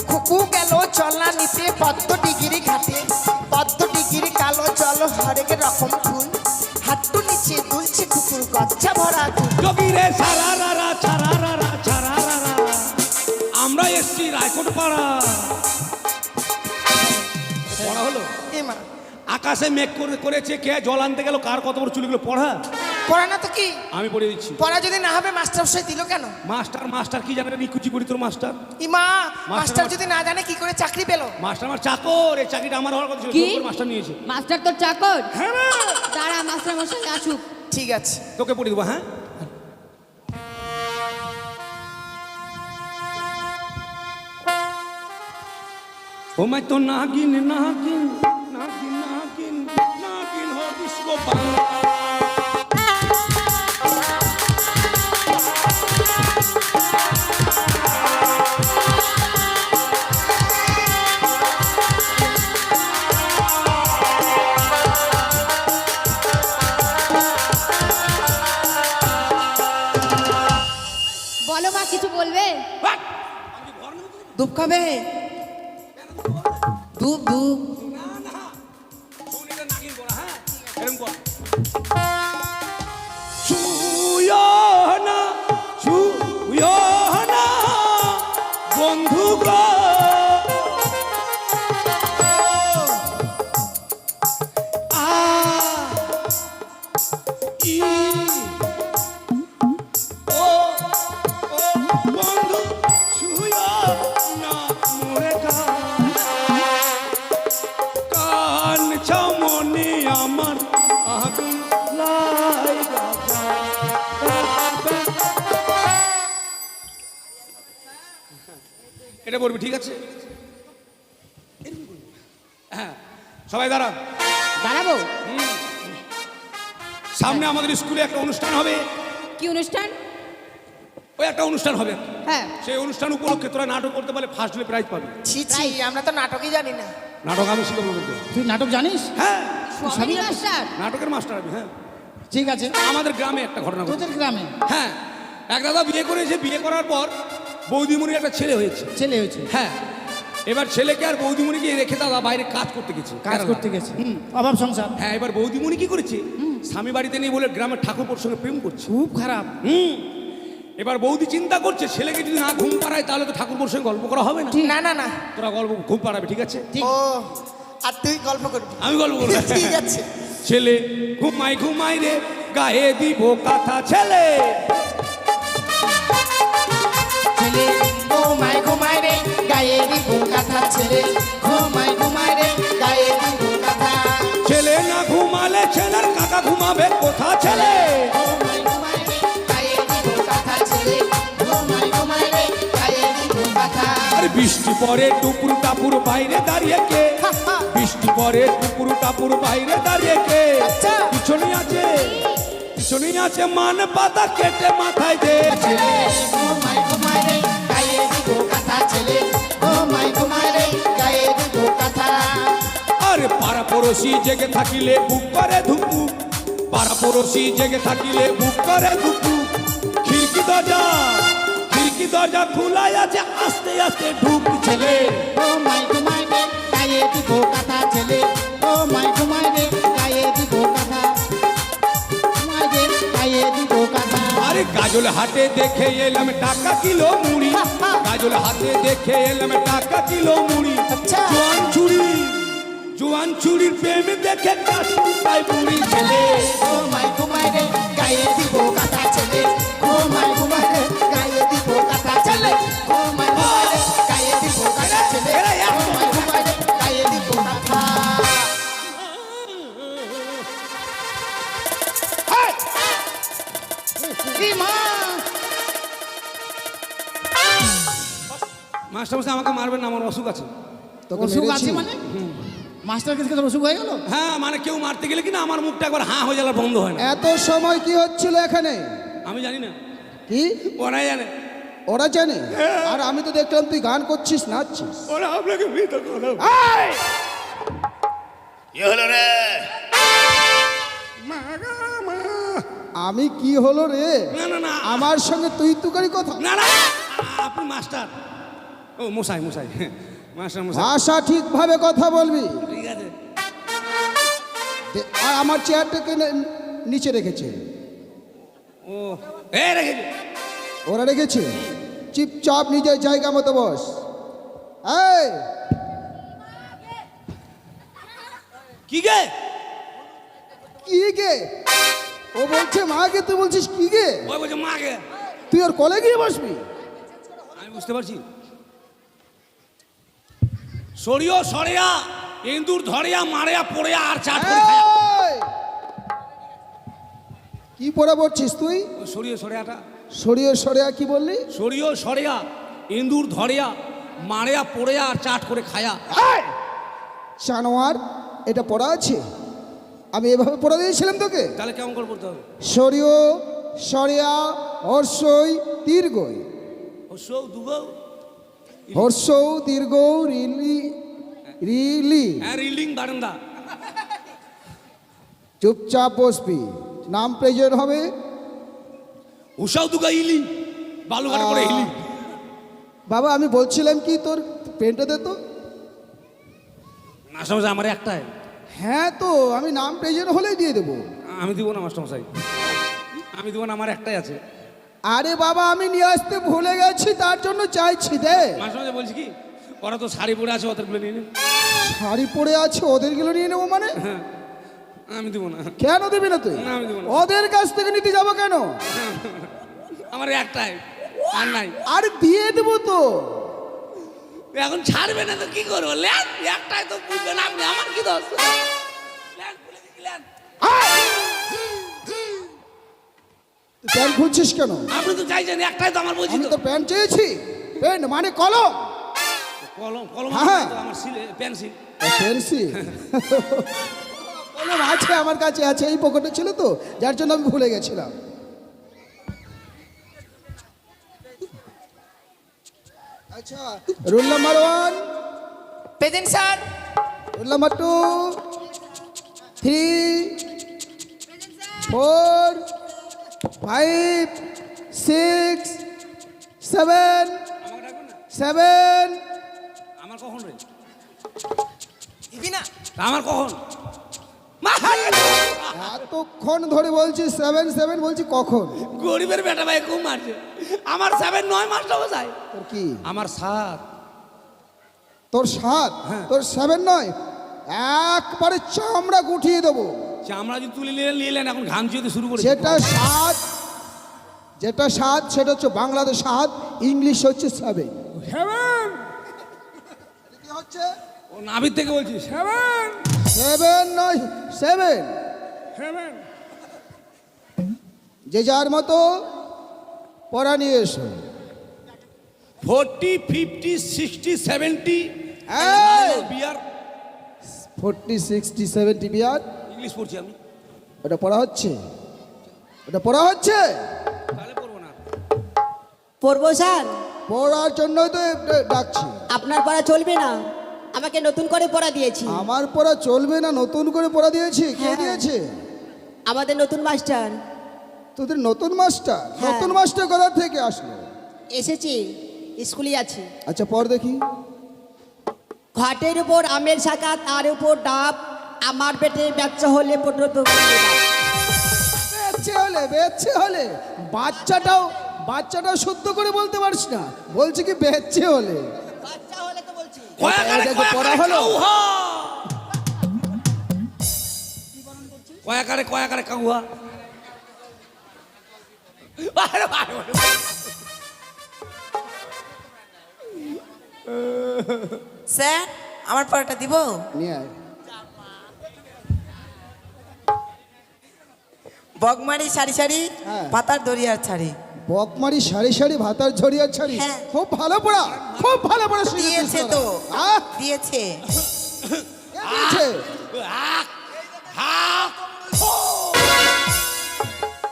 খুকু গেল চলা নিতে পদ্ম ডিগিরি ঘাটে। পদ্ম ডিগিরি কালো জল হরেক রকম ফুল, হাট্টু নিচে দুলছে কুকুর গচ্ছা ভরা দুল। যোগী রে সারারারা ছারারারা ছারারারা, আমরা এসছি রায়কোট পাড়া। পড়া হলো? এমা আকাশে মেঘ করেছে, কে জল আনতে গেল, কার কত বড় চুলগুলো পড়া। পড়া না তো কি? আমি পড়ে দিচ্ছি। পড়া যদি না হবে মাস্টার মশাই দিল কেন? মাস্টার মাস্টার কি জানে নিকুচি করি তোর মাস্টার। ইমা, মাস্টার মাস্টার যদি না জানে কি করে চাকরি পেল? মাস্টার আমার চাকর, এই চাকরিটা আমার হওয়ার কথা ছিল, কি? জোর করে মাস্টার নিয়েছে। মাস্টার তোর চাকর? হ্যাঁ না? দাঁড়া, মাস্টার মশাই আসুক। ঠিক আছে। তোকে পড়ে দেবো, হ্যাঁ? ও মাই তো নাগিন নাগিন নাগিন নাগিন নাগিন হো ডিস্কো বাংলা। বলবে? হাট! ধূপ খাবে? ধূপ ধূপ। না না শোন, এটা নাগিন করা, হ্যাঁ এরকম কর। ছুঁয়ো না, ছুঁয়ো না বন্ধু গো, আ ই ও ও বন্ধু ছুঁয়ো না মোরে কান চামনি আমার আগুন লাগা। এটা বলবি, ঠিক আছে? হ্যাঁ, সবাই দাঁড়া। দাঁড়াবো? সামনে আমাদের স্কুলে একটা অনুষ্ঠান হবে। কি অনুষ্ঠান? ওই একটা অনুষ্ঠান হবে, হ্যাঁ। সেই অনুষ্ঠান উপলক্ষে তোরা নাটক করতে পারলে ফার্স্ট হলে প্রাইজ পাবি। ছি ছি, আমরা তো নাটকই জানি না। নাটক আমি শিখাবো তোকে। তুই নাটক জানিস? হ্যাঁ, সবই মাস্টার। নাটকের মাস্টার আমি। হ্যাঁ, ঠিক আছে। আমাদের গ্রামে একটা ঘটনা ঘটেছে। তোদের গ্রামে হ্যাঁ, এক দাদা বিয়ে করেছে, বিয়ে করার পর বৌদিমণির একটা ছেলে হয়েছে। ছেলে হয়েছে, হ্যাঁ, এবার ছেলেকে আর বৌদিমণিকে রেখে দাদা বাইরে কাজ করতে গেছে, কাজ করতে গেছে, অভাব সংসার। হ্যাঁ, এবার বৌদিমণি কি করেছে, স্বামী বাড়িতে নেই বলে গ্রামের ঠাকুরপোর সঙ্গে প্রেম করছে। খুব খারাপ। এবার বৌদি চিন্তা করছে ছেলেকে যদি না ঘুম পাড়ায় তাহলে তো ঠাকুরপোর সঙ্গে গল্প করা হবে না। না না না, তোরা গল্প ঘুম পাড়াবে, ঠিক আছে? ও আর তুই গল্প করবি? আমি গল্প করবো। ঠিক আছে। ছেলে ঘুমাই ঘুমাই রে গায়ে দিব কথা, ছেলে ছেলে ঘুমায় ঘুমায় রে গায়ে দিব কথা, ছেলে ঘুমায় ঘুমায় রে গায়ে দিব কথা। ছেলে না ঘুমালে ছেলের কাকা ঘুমাবে কোথা, ছেলে ঘুমায় ঘুমায় রে গায়ে দিব কথা, ছেলে ঘুমায় ঘুমায় রে গায়ে দিব কথা। আর বৃষ্টি পরে টুপুর টাপুর বাইরে দাঁড়িয়ে কে, বৃষ্টি পরে টুপুর টাপুর বাইরে দাঁড়িয়ে কে, আচ্ছা। পিছনে আছে মান পাতা কেটে মাথায় দে, ছেলে ঘুমায় ঘুমায় রে গায়ে দিব কথা, ছেলে ঘুমায় ঘুমায় রে গায়ে দিব কথা। আরে পাড়া পড়োশি জেগে থাকিলে বুক করে ধুকু, পাড়া পড়োশি জেগে থাকিলে বুক করে ধুকু, খিড়কি দরজা খোলাই আছে, আস্তে আস্তে ঢুক, ছেলে ঘুমায় ঘুমায় রে গায়ে দিব কথা, ছেলে ঘুমায় ঘুমায় রে গায়ে দিব কথা, ঘুমায় রে গায়ে দিব কথা। আরে গাজল হাটে দেখে এলাম টাকা কিলো মুড়ি, গাজল হাটে দেখে এলাম টাকা কিলো মুড়ি, আচ্ছা। জোয়ান চুরির প্রেম দেখে কাশি বুড়ি, ছেলে ঘুমায় ঘুমায় রে গায়ে দিব কথা, ছেলে ঘুমায় ঘুমায় রে গায়ে দিব কথা, ছেলে ঘুমায় ঘুমায় রে গায়ে দিব কথা, ছেলে ঘুমায় ঘুমায় রে গায়ে দিব কথা। কি মা? মাস্টার মশাই আমাকে মারবেন না, আমার অসুখ আছে। অসুখ আছে মানে? মাস্টার কাছে তোর অসুখ হয়ে গেল? হ্যাঁ, মানে কেউ মারতে গেলে কিনা আমার মুখটা একবার হাঁ হয়ে গেলে বন্ধ হয় না। এত সময় কি হচ্ছিল এখানে? আমি জানি না, কি ওরাই জানে। ওরা জানে? আর আমি তো দেখলাম তুই গান করছিস, নাচছিস। ওরা আপনাকে মৃত কথা। কি হলো রে? আমি কি হলো রে? না না না, আমার সঙ্গে তুই তুকারি কথা? না না, আপনি মাস্টার। ও মশাই মাস্টার মশাই, ভাষা ঠিকভাবে কথা বলবি। ঠিক আছে। আর আমার চেয়ারটাকে নিচে রেখেছে। ও রেখেছে। ওরা রেখেছে, চুপচাপ নিজের জায়গা মতো বস। এই কি গে? কি গে? ও বলছে মাকে, তুই বলছিস কি গে? ওই বলছে মাকে। তুই ওর কলে গিয়ে বসবি? আমি বুঝতে পারছি। সরিও সরিয়া ইন্দুর ধরিয়া মারিয়া পড়িয়া আর চাট করে খায়া। এই! কি পড়ে পড়ছিস তুই? ওই সরিয়ে সরিয়াটা, সরিয়ে সরিয়া কি বললি? সরিও সরিয়া ইন্দুর ধরিয়া মারিয়া পড়িয়া আর চাট করে খায়া। এই! জানোয়ার, এটা পড়া আছে? আমি এভাবে পড়া দিয়েছিলাম তোকে? তাহলে কেমন করে পড়তে হবে? সরিয় সরিয়া হর্ষই দীর্ঘই, ও সৌ দুগৌ, হর্ষৌ দীর্ঘ রিলি রিলি। হ্যাঁ, রিলিং বারান্দা। চুপচাপ বসবি, নাম প্রয়োজন হবে। উষাও দুগা ইলি, বালুঘাট করে ইলি। বাবা আমি বলছিলাম কি তোর পেনটা দে তো। মাস্টারমশাই আমার একটাই। হ্যাঁ তো আমি নাম প্রেজেন্ট হলেই দিয়ে দেবো। আমি দিব না মাস্টারমশাই, আমি দিব না, আমার একটাই আছে। আরে বাবা আমি নিয়ে আসতে ভুলে গেছি, তার জন্য চাইছি দে। মাস্টারমশাই বলছি কি, ওরা তো শাড়ি পরে আছে, ওদেরগুলো নিয়ে নে। শাড়ি পরে আছে ওদেরগুলো নিয়ে নেবো মানে? হ্যাঁ, আমি দিব না। কেন দিবি না তুই? না, আমি দেবো না। ওদের কাছ থেকে নিতে যাবো কেন? আমার একটাই, আর নাই। আর দিয়ে দেবো তো। এখন ছাড়বে না তো কি করবো? লেন, একটাই তো বুঝবেন আপনি, আমার কি দোষ? লেন, খুলে দিই, লেন। তুই প্যান্ট খুলছিস কেন? আপনি তো চাইছেন একটাই, তো আমার বলছি আমি তো। তো প্যান্ট চেয়েছি। প্যান্ট মানে কলম। কলম, কলম হ্যাঁ। তো আমার পেন্সিল। পেন্সিল কলম আছে আমার কাছে, আছে এই পকেটে ছিল তো, যার জন্য আমি ভুলে গেছিলাম। আচ্ছা roll number 1, present sir. Roll number 2, 3, 4, 5, 6, 7, 7। আমার কখন রে? দিবি না? আমার কখন? এতক্ষণ ধরে বলছি 7 7 বলছি কখন? গরিবের বেটা ভাই খুব মারছে। আমার 7 9 মাস্টারমশাই। তোর কি? আমার 7। তোর 7? তোর 7 নয়, একবারে চামড়া গুটিয়ে দেবো। চামড়া যদি তুলে নিলেন, এখন ঘাম চুইতে শুরু করে। যেটা 7, যেটা 7 সেটা হচ্ছে বাংলাদেশ 7, ইংলিশ হচ্ছে 7। কি হচ্ছে? ও নাভির থেকে বলছি 7 নয় 7। যে যার মতো পড়া নিয়ে এসো। 40 50 60 70 এই! বিয়ার 40 60 70 বিয়ার। ইংলিশ পড়ছি আমি। ওটা পড়া হচ্ছে, ওটা পড়া হচ্ছে। তাহলে পড়বো না। পড়বো স্যার? পড়ার জন্যই তো ডাকছি। আপনার পড়া চলবে না, আমাকে নতুন করে পড়া দিয়েছি। আমার পড়া চলবে না, নতুন করে পড়া দিয়েছি? কে হ্যাঁ। দিয়েছে? আমাদের নতুন মাস্টার তোদের নতুন মাস্টার? হ্যাঁ। নতুন মাস্টার কোথা থেকে আসলো? এসেছি, স্কুলে আছে। আচ্ছা পড় দেখি। ঘাটের উপর আমের শাখা, তার উপর ডাব, আমার পেটে বাচ্চা হলে পটল বেচ্ছে হলে, বেচ্ছে হলে। বাচ্চাটাও শুদ্ধ করে বলতে পারছ না, বলছি কি বেচ্ছে হলে। বাচ্চা হলে তো বলছি। দেখো, পড়া হলো। কয়াকারে কাউহা। স্যার আমার পড়াটা দিব? নিয়ে আয়। বগমারি সারি সারি হ্যাঁ। পাতার দরিয়ার ছাড়ি। বকমারি সারি সারি ভাতার ঝরিয়ার ছাড়ি। হ্যাঁ। খুব ভালো পড়া, খুব ভালো পড়া শিখেছিস দিয়েছে তোরা। তো, আহ, দিয়েছে। কে দিয়েছে?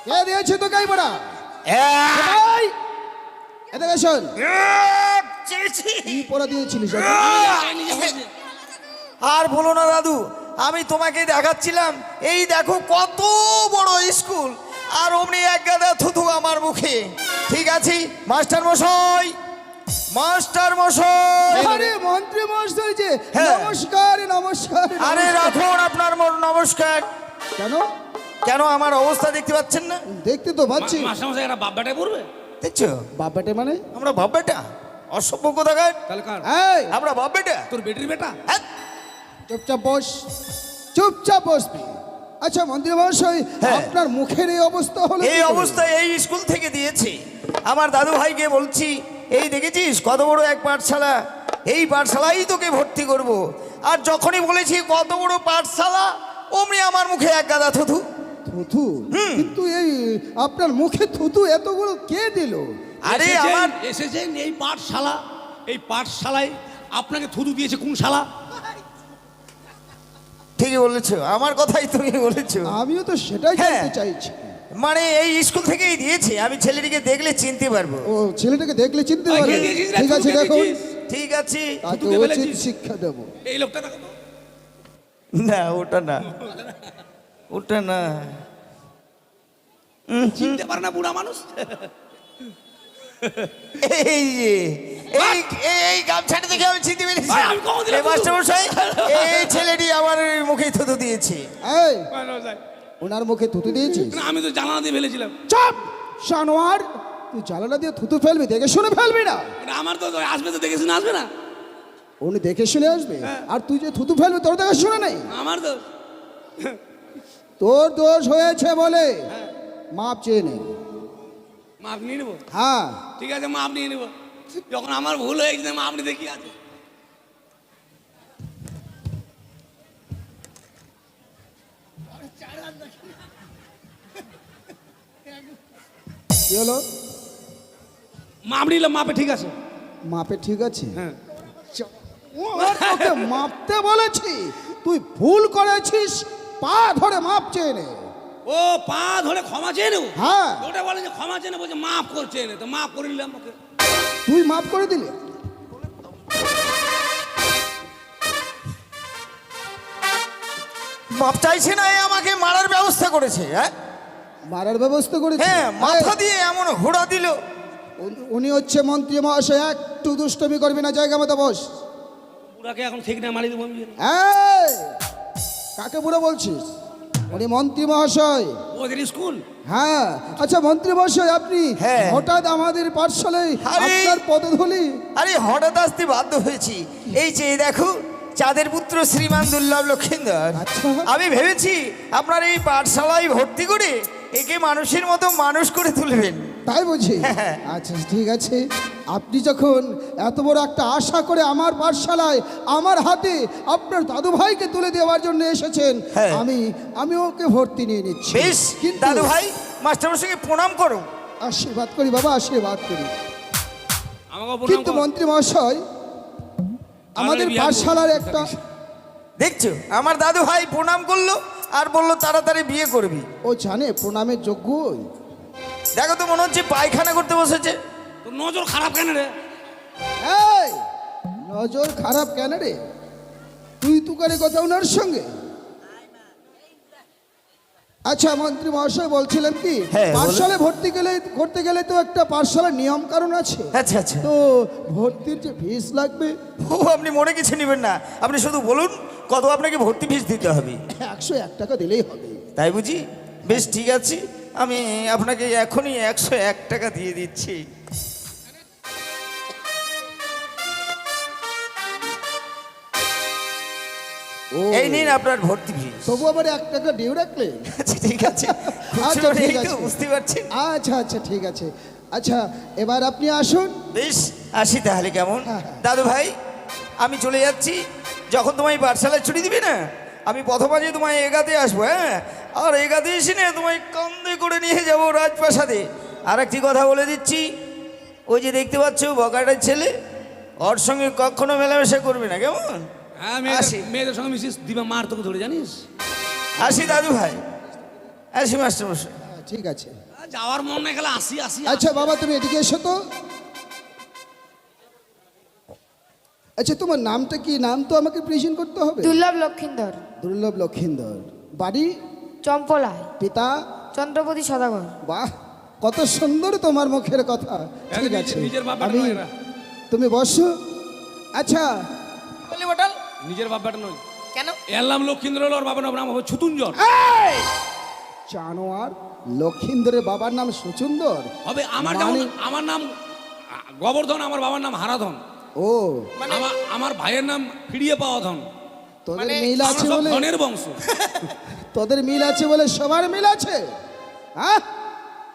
কে দিয়েছে তোকে এই পড়া? এই, এদিকে শোন। কি পড়া দিয়েছিলিস? আর বলো না দাদু, আমি তোমাকে দেখাচ্ছিলাম, এই দেখো কত বড় স্কুল, আর অমনি এক গাদা থুথু আমার মুখে। ঠিক আছে মাস্টার মশাই, মাস্টার মশাই। আরে মন্ত্রী মশাই যে, হ্যাঁ। নমস্কার নমস্কার। আরে নমস্কার। রাখুন আপনার নমস্কার। কেন? কেন আমার অবস্থা দেখতে পাচ্ছেন না? দেখতে তো পাচ্ছি। মাস্টারমশাই একটা বাপ বেটায় পড়বে? দেখছো বাপ বেটে মানে? আমরা বাপ বেটা, অসভ্য কোথাকার। তাহলে কার? এই আমরা বাপ বেটা। তোর বেটির বেটা? হ্যাঁ, চুপচাপ বস, চুপচাপ বসবি। আচ্ছা মন্ত্রী মহাশয়, হ্যাঁ। আপনার মুখের এই অবস্থা হলো এই কি করে? অবস্থায় এই স্কুল থেকে দিয়েছে। আমার দাদু ভাইকে বলছি, এই দেখেছিস কত বড় এক পাঠশালা, এই পাঠশালাই তোকে ভর্তি করব। আর যখনই বলেছি কত বড় পাঠশালা, অমনি আমার মুখে এক গাদা থুথু। থুথু? কিন্তু এই আপনার মুখে থুথু এতগুলো কে দিল? আরে আমার এসেছেন এই পাঠশালা, এই পাঠশালায় আপনাকে থুতু দিয়েছে কোন শালা? ঠিকই বলেছো, আমার কথাই তুমি বলেছো। আমিও তো সেটাই হ্যাঁ। জানতে চাইছি। মানে এই স্কুল থেকেই দিয়েছে, আমি ছেলেটিকে দেখলে চিনতে পারবো। ও ছেলেটাকে দেখলে চিনতে ওই কে পারবে? দিয়েছিস রে? ঠিক আছে থুতু কে দেখো, দিয়েছিস? ঠিক আছে। তাকে থুতুকে উচিত ফেলেছিস? শিক্ষা দেবো। এই লোকটা দেখো তো। না ওটা না, ওটা না। চিনতে পারে না বুড়া মানুষ। এই যে এই এই গামছাটা দেখে আমি চিনতে পেরেছি ভাই, আমি কখন দিলাম এই মাস্টারমশাই এই ছেলেটি আমার মুখে থুতু দিয়েছে এই মাস্টারমশাই, ওনার মুখে থুতু দিয়েছিস? না, আমি তো জানালা দিয়ে ফেলেছিলাম। চুপ জানোয়ার, তুই জ্বালানা দিয়ে থুতু ফেলবি, দেখে শুনে ফেলবি না। ওটা আমার তো আসবে, তো দেখে শুনে আসবে না। উনি দেখে শুনে আসবে, আর তুই যে থুতু ফেলবি তোর দেখে শুনে নেই। আমার তো তোর দোষ হয়েছে বলে মাপ চেয়ে নে। মাপ নিয়ে নেবো। হ্যাঁ, ঠিক আছে, মাপ নিয়ে নেবো। যখন আমার ভুল হয়ে গেছে, মাপ নিতে কি আছে? কি হলো? মাপ নিলাম, মাপে ঠিক আছে। মাপে ঠিক আছে? হ্যাঁ। ও, আর তোকে মাপতে বলেছি, তুই ভুল করেছিস, পা ধরে মাপ চেয়ে নে। ও, পা ধরে ক্ষমা চেয়ে নেবো? হ্যাঁ। ওটা বলে যে ক্ষমা চেয়ে নেবো, যে মাপ করছে না, তো মাপ করে নিলাম ওকে। তুই মাপ করে দিলি? মাপ চাইছে না, এ আমাকে মারার ব্যবস্থা করেছে। হ্যাঁ মারার ব্যবস্থা করেছে? হ্যাঁ, মাথা দিয়ে এমন হুড়া দিল। উনি হচ্ছে মন্ত্রী মহাশয়, একটু দুষ্টমি করবি না, জায়গা মতো বস। বুড়াকে এখন ঠিক না মারি দেবো আমি। এই, কাকে বুড়ো বলছিস? উনি মন্ত্রী মহাশয়। ওদের স্কুল। হ্যাঁ, আচ্ছা মন্ত্রী মহাশয়, আপনি হ্যাঁ। হঠাৎ আমাদের পাঠশালায় আরে! আপনার পদধূলি। আরে হঠাৎ আসতে বাধ্য হয়েছি। এই যে দেখো, চাঁদের পুত্র শ্রীমান দুর্লভ লক্ষিন্দর। আচ্ছা। আমি ভেবেছি আপনার এই পাঠশালায় ভর্তি করে একে মানুষের মতো মানুষ করে তুলবেন। তাই বুঝি? হ্যাঁ। আচ্ছা ঠিক আছে, আপনি যখন এত বড় একটা আশা করে আমার পাঠশালায় আমার হাতে আপনার দাদু ভাইকে তুলে দেওয়ার জন্য এসেছেন, হ্যাঁ। আমি ওকে ভর্তি নিয়ে নিচ্ছি। বেশ, কিন্তু দাদু ভাই মাস্টারমশাইকে প্রণাম করো। আশীর্বাদ করি বাবা, আশীর্বাদ করি। আমাকে প্রণাম কিন্তু কর। মন্ত্রী মহাশয়, আমাদের বিহার পাঠশালার করবো। একটা, দেখছো আমার দাদু ভাই প্রণাম করলো আর বললো তাড়াতাড়ি বিয়ে করবি। ও জানে প্রণামের যোগ্যই। দেখো তো মনে হচ্ছে পায়খানা করতে বসেছে। তোর নজর খারাপ কেন রে? এই, নজর খারাপ কেন রে? তুই তুকারে কথা ওনার সঙ্গে। আচ্ছা মন্ত্রী মহাশয়, বলছিলাম কি, হ্যাঁ, বলুন। পাঠশালায় করতে গেলে তো একটা পাঠশালার নিয়ম কারণ আছে। আচ্ছা আচ্ছা। তো ভর্তির যে ফিস লাগবে, ও, আপনি মনে কিছু নেবেন না, আপনি শুধু বলুন কত আপনাকে ভর্তি ফিস দিতে হবে। 101 টাকা দিলেই হবে। তাই বুঝি? বেশ ঠিক আছে, আমি আপনাকে এখনই 101 টাকা দিয়ে দিচ্ছি। ও, এই নিন আপনার ভর্তি ফিস। তবু আবার 1 টাকা ডিউ রাখলে? আচ্ছা ঠিক আছে, আচ্ছা খুচরো ঠিক নেই তো, আছে, বুঝতে পারছেন। আচ্ছা আচ্ছা ঠিক আছে। আচ্ছা এবার আপনি আসুন। বেশ, আসি তাহলে কেমন? হ্যাঁ, হ্যাঁ। দাদু ভাই, আমি চলে যাচ্ছি। যখন তোমায় পাঠশালায় ছুটি দিবি না, আমি প্রথমে যে তোমায় এগাতে আসবো। হ্যাঁ, আর এগাতে এসে না তোমায় কান্দে করে নিয়ে যাবো রাজপ্রাসাদে। আর একটি কথা বলে দিচ্ছি, ওই যে দেখতে পাচ্ছ বকাটার ছেলে, ওর সঙ্গে কখনো মেলামেশা করবে না, কেমন? হ্যাঁ, আসি। মেয়েদের সঙ্গে মিশিস, দিবা মার তোকে ধরে, জানিস? আসি দাদু ভাই, আসি মাস্টারমশাই। হ্যাঁ, ঠিক আছে। যাওয়ার মন না গেলে আসি আসি। আচ্ছা বাবা, তুমি এদিকে এসো তো। আচ্ছা তোমার নামটা কি? নাম তো আমাকে প্রেজেন্ট করতে হবে। দুর্লভ লক্ষিন্দর, দুর্লভ লক্ষিন্দর। বাড়ি? চম্পলায়, পিতা? চন্দ্রপতি সদাগর। বাহ, কত সুন্দর তোমার মুখের কথা। ঠিক আছে, নিজের বাপ বেটা আমি, নয় এরা। তুমি বসো। আচ্ছা বলি বটাল নিজের বাপ বেটা নয়। কেন? এর নাম লক্ষিন্দ্র হলো, ওর বাবার নাম হবে ছুতুঞ্জর। এই, জানোয়ার, লক্ষিন্দরের বাবার নাম সুচুন্দর হবে আমার যেমন মানে- আমার নাম গোবর্ধন, আমার বাবার নাম হারাধন। ও, আমার ভাইয়ের নাম ফিরিয়ে পাওয়া ধন। তোদের মিল আমরা আছে সব বলে, ধনের বংশ। তোদের মিল আছে বলে সবার মিল আছে। হ্যাঁ,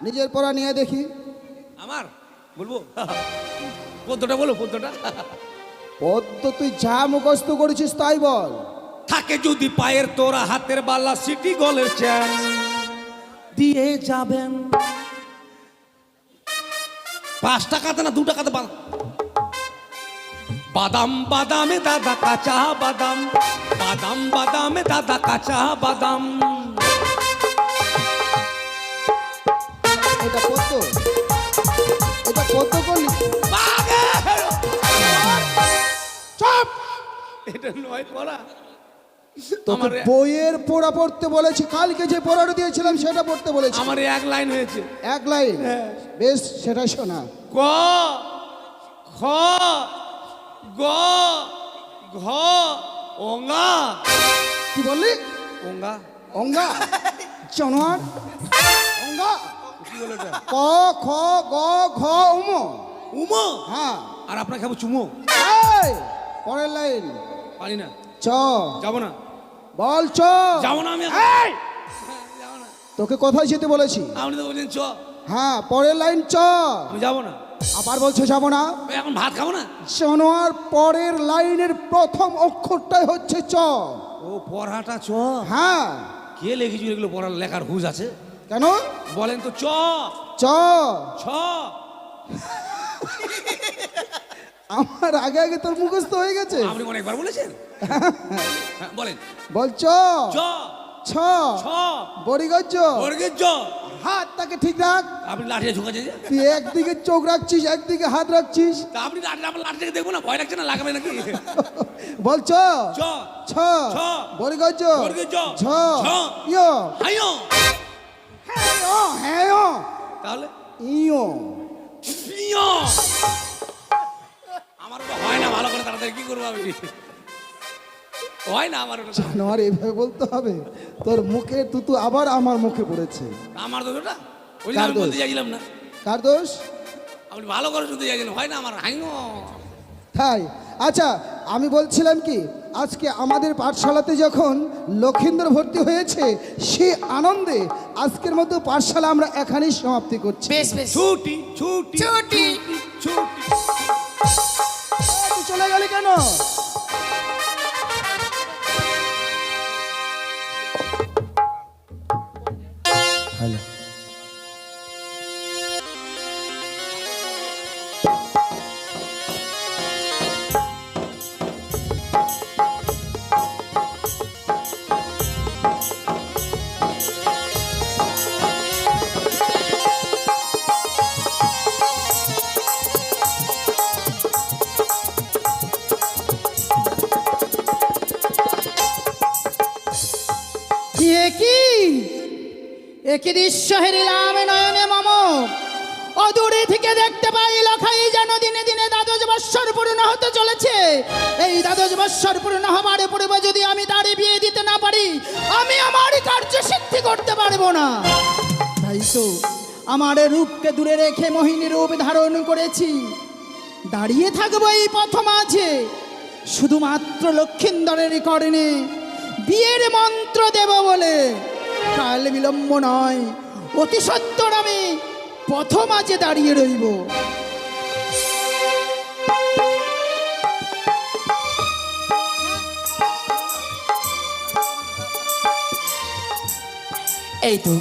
নিজের পড়া নিয়ে দেখি। আমার বলবো পদ্মটা, বলো পদ্মটা। পদ্ম তুই যা মুখস্থ করেছিস তাই বল। থাকে যদি পায়ের তোরা, হাতের বালা, সিটি গলের চ্যান দিয়ে যাবেন। 5 টাকাতে না 2 টাকাতে বাদাম বাদামে দাদা কাঁচা বাদাম, বাদাম বাদামে দাদা কাঁচা বাদাম। এটা পদ্ম, এটা পদ্ম করলি? চুপ! এটা নয় পড়া। তোকে বইয়ের পড়া পড়তে বলেছি, কালকে যে পড়াটা দিয়েছিলাম সেটা পড়তে বলেছি। আমার 1 লাইন হয়েছে। 1 লাইন? বেশ, সেটা শোনা। ক খ গ ঘ ওঙ্গা। কি বললি? ওঙ্গা অঙ্গা জানোয়ার অঙ্গা। কি বলে এটা? ক খ গ ঘ উম। উমো। হ্যাঁ। আর আপনার খাবো চুমো। এই, পরের লাইন। পারি না, চ। যাবো না, বল চ। যাবো না আমি। এই, যাবো না, তোকে কোথায় যেতে বলেছি? আপনি তো বলছেন চ। হ্যাঁ, পরের লাইন চ। আমি যাবো না, আবার বলছো যাবো না? ওই এখন ভাত খাবো না। জানোয়ার, পরের লাইনের প্রথম অক্ষরটাই হচ্ছে চ। ও পড়াটা চ। হ্যাঁ। কে লিখেছিল এগুলো? পড়ার লেখার হুঁশ আছে? কেন? বলেন তো। চ চ। ছ। আমার আগে আগে তোর মুখস্থ হয়ে গেছে। আপনি অনেকবার বলেছেন। হ্যাঁ, বলেন। বল চ। চ ছ। ছ। বড়িগজ্জ। বর্গের জ। হাতটাকে ঠিক রাখ। আপনি লাঠিয়ে ঝুঁকাছেন যে? তুই একদিকে চোখ রাখছিস, একদিকে হাত রাখছিস। তা আপনি আমার লাঠিটাকে দেখবো না? ভয় লাগছে না? লাগাবে নাকি? বল চ। চ ছ। ছ। বড়িগজ্জ। বর্গের জ। ছ। ছ। ইয়। হাইও। হ্যাঁ ও, হ্যাঁ ও। তাহলে ইয়। ইয়ো। আমার ওটা হয় না ভালো করে, তাড়াতাড়ি কি করবো আমি? হয় না আমার ওটা। জানোয়ার, এইভাবে বলতে হবে? তোর মুখে তুতু আবার আমার মুখে পড়েছে। আমার দোষ ওটা? ওই যে কার আমি দোষ? বলতে চাইছিলাম না। কার দোষ? আপনি ভালো করে শুনতে চাইছিলেন, হয় না আমার। হাইও। তাই? আচ্ছা, আমি বলছিলাম কি, আজকে আমাদের পাঠশালাতে যখন লক্ষিন্দর ভর্তি হয়েছে, সে আনন্দে আজকের মতো পাঠশালা আমরা এখানেই সমাপ্তি করছি। বেশ বেশ। ছুটি ছুটি ছুটি। ছুটি। তুই চলে গেলি কেন? হ্যালো। একই দৃশ্য হেরিলাম নয়নে মম, অদূরে থেকে দেখতে পাই লখাই যেন দিনে দিনে দ্বাদশ বৎসর পূর্ণ হতে চলেছে। এই দ্বাদশ বৎসর পূর্ণ হবার পূর্বে যদি আমি তারে বিয়ে দিতে না পারি, আমি আমার কার্য সিদ্ধি করতে পারবো না। তাই তো আমার রূপকে দূরে রেখে মোহিনী রূপ ধারণ করেছি। দাঁড়িয়ে থাকবো এই পথ মাঝে, শুধুমাত্র লক্ষিন্দরের কর্ণে বিয়ের মন্ত্র দেব বলে। কাল বিলম্ব নয়, অতি সত্বর আমি পথ মাঝে দাঁড়িয়ে রইব। এই তো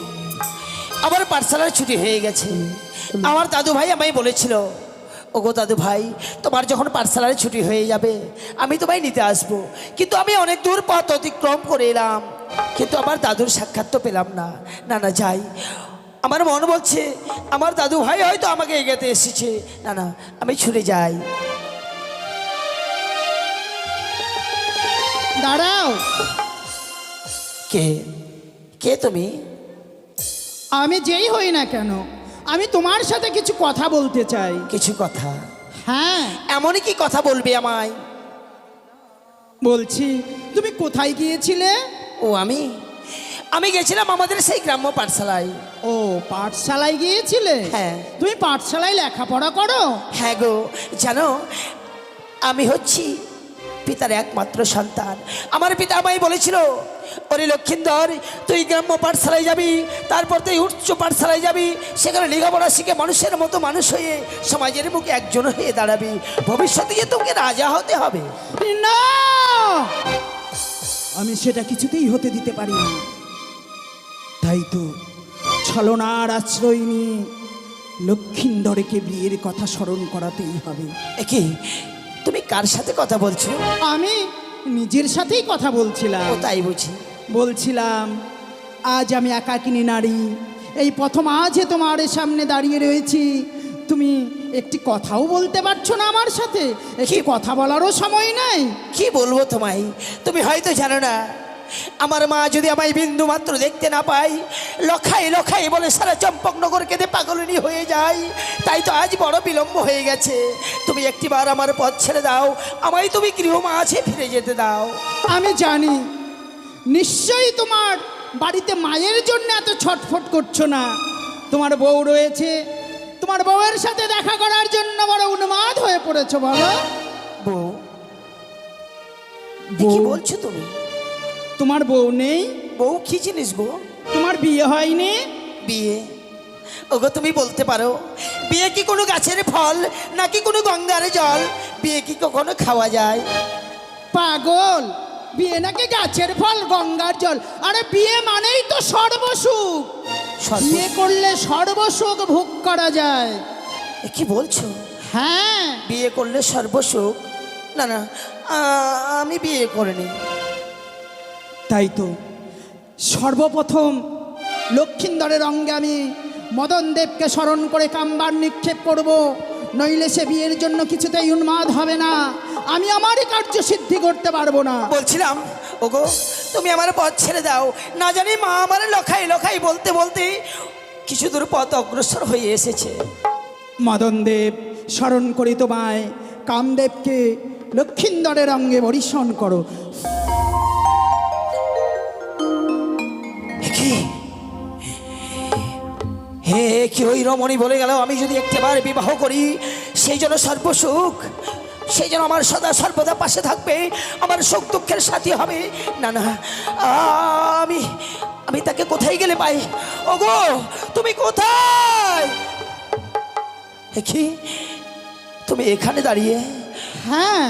আমার পাঠশালার ছুটি হয়ে গেছে। আমার দাদু ভাই আমায় বলেছিল, ওগো দাদু ভাই, তোমার যখন পাঠশালার ছুটি হয়ে যাবে আমি তোমায় নিতে আসবো। কিন্তু আমি অনেক দূর পথ অতিক্রম করে এলাম, কিন্তু আমার দাদুর সাক্ষাৎ তো পেলাম না। না না, যাই। আমার মন বলছে আমার দাদু ভাই হয়তো আমাকে এগোতে এসেছে। না না, আমি ছুটে যাই। দাঁড়াও। কে কে তুমি? আমি যেই হই না কেন, আমি তোমার সাথে কিছু কথা বলতে চাই। কিছু কথা? হ্যাঁ, এমনই কি কথা বলবে আমায়? বলছি, তুমি কোথায় গিয়েছিলে? ও আমি গেছিলাম আমাদের সেই গ্রাম্য পাঠশালায়। ও, পাঠশালায় গিয়েছিলে? হ্যাঁ। তুমি পাঠশালায় লেখাপড়া করো? হ্যাঁ গো, জানো আমি হচ্ছি পিতার একমাত্র সন্তান। আমার পিতা আমায় বলেছিল, ওরে লক্ষিন্দর, তুই গ্রাম্য পাঠশালায় যাবি, তারপর তুই উচ্চ পাঠশালায় যাবি, সেখানে লেখাপড়া শিখে মানুষের মতো মানুষ হয়ে সমাজের মুখে একজন হয়ে দাঁড়াবি, ভবিষ্যতে গিয়ে তোকে রাজা হতে হবে। না, আমি সেটা কিছুতেই হতে দিতে পারি না। তাই তো ছলনার আশ্রয় নিয়ে লক্ষিন্দরকে বিয়ের কথা স্মরণ করাতেই হবে। একে তুমি কার সাথে কথা বলছো? আমি নিজের সাথেই কথা বলছিলাম। ও তাই বুঝি। বলছিলাম, আজ আমি একাকিনী নারী, এই প্রথম আজ তোমার সামনে দাঁড়িয়ে রয়েছি, তুমি একটি কথাও বলতে পারছো না আমার সাথে? একটি কথা বলারও সময় নাই। কি বলবো তোমায়? তুমি হয়তো জানো না, আমার মা যদি আমায় বিন্দু মাত্র দেখতে না পাই, লখাই লখাই বলে সারা চম্পকনগর কেঁদে পাগলিনী হয়ে যায়। তাই তো আজ বড় বিলম্ব হয়ে গেছে। তুমি একটিবার আমার পথ ছেড়ে দাও, আমায় তুমি গৃহমা আছে ফিরে যেতে দাও। আমি জানি নিশ্চয়ই তোমার বাড়িতে মায়ের জন্য এত ছটফট করছো না। তোমার বউ রয়েছে, তোমার বউয়ের সাথে দেখা করার জন্য বড় উন্মাদ হয়ে পড়েছো। বলো বউ, কি বউ? বলছো তুমি? তোমার বউ নেই? বউ কি জিনিস গো? তোমার বিয়ে হয়নি? বিয়ে? ওগো তুমি বলতে পারো, বিয়ে কি কোনো গাছের ফল নাকি কোনো গঙ্গার জল? বিয়ে কি কখনো খাওয়া যায়? পাগল, বিয়ে নাকি গাছের ফল গঙ্গার জল? আরে বিয়ে মানেই তো সর্বসুখ। বিয়ে করলে সর্বসুখ ভোগ করা যায়। কি বলছো? হ্যাঁ, বিয়ে করলে সর্বসুখ? না না, আমি বিয়ে করিনি। তাই তো সর্বপ্রথম লক্ষিন্দরের অঙ্গে আমি মদন দেবকে স্মরণ করে কাম্বার নিক্ষেপ করব, নইলে সে বিয়ের জন্য কিছুতেই উন্মাদ হবে না। আমি আমার কার্য সিদ্ধি করতে পারবো না। বলছিলাম ওগো তুমি আমার পথ ছেড়ে দাও। না জানি মা আমার লখাই লখাই বলতে বলতে কিছু দূর পথ অগ্রসর হয়ে এসেছে। মদন দেব স্মরণ করি তোমায়, কামদেবকে লক্ষিন্দরের অঙ্গে বরিশন করো। কি হে কি ওই রমণী বলে গেল আমি যদি একটিবার বিবাহ করি সেই জন্য সর্বসুখ, সেই জন্য আমার সদা সর্বদা পাশে থাকবে, আমার সুখ দুঃখের সাথী হবে। না না, আমি আমি তাকে কোথায় গেলে পাই? ওগো তুমি কোথায়? কি তুমি এখানে দাঁড়িয়ে? হ্যাঁ,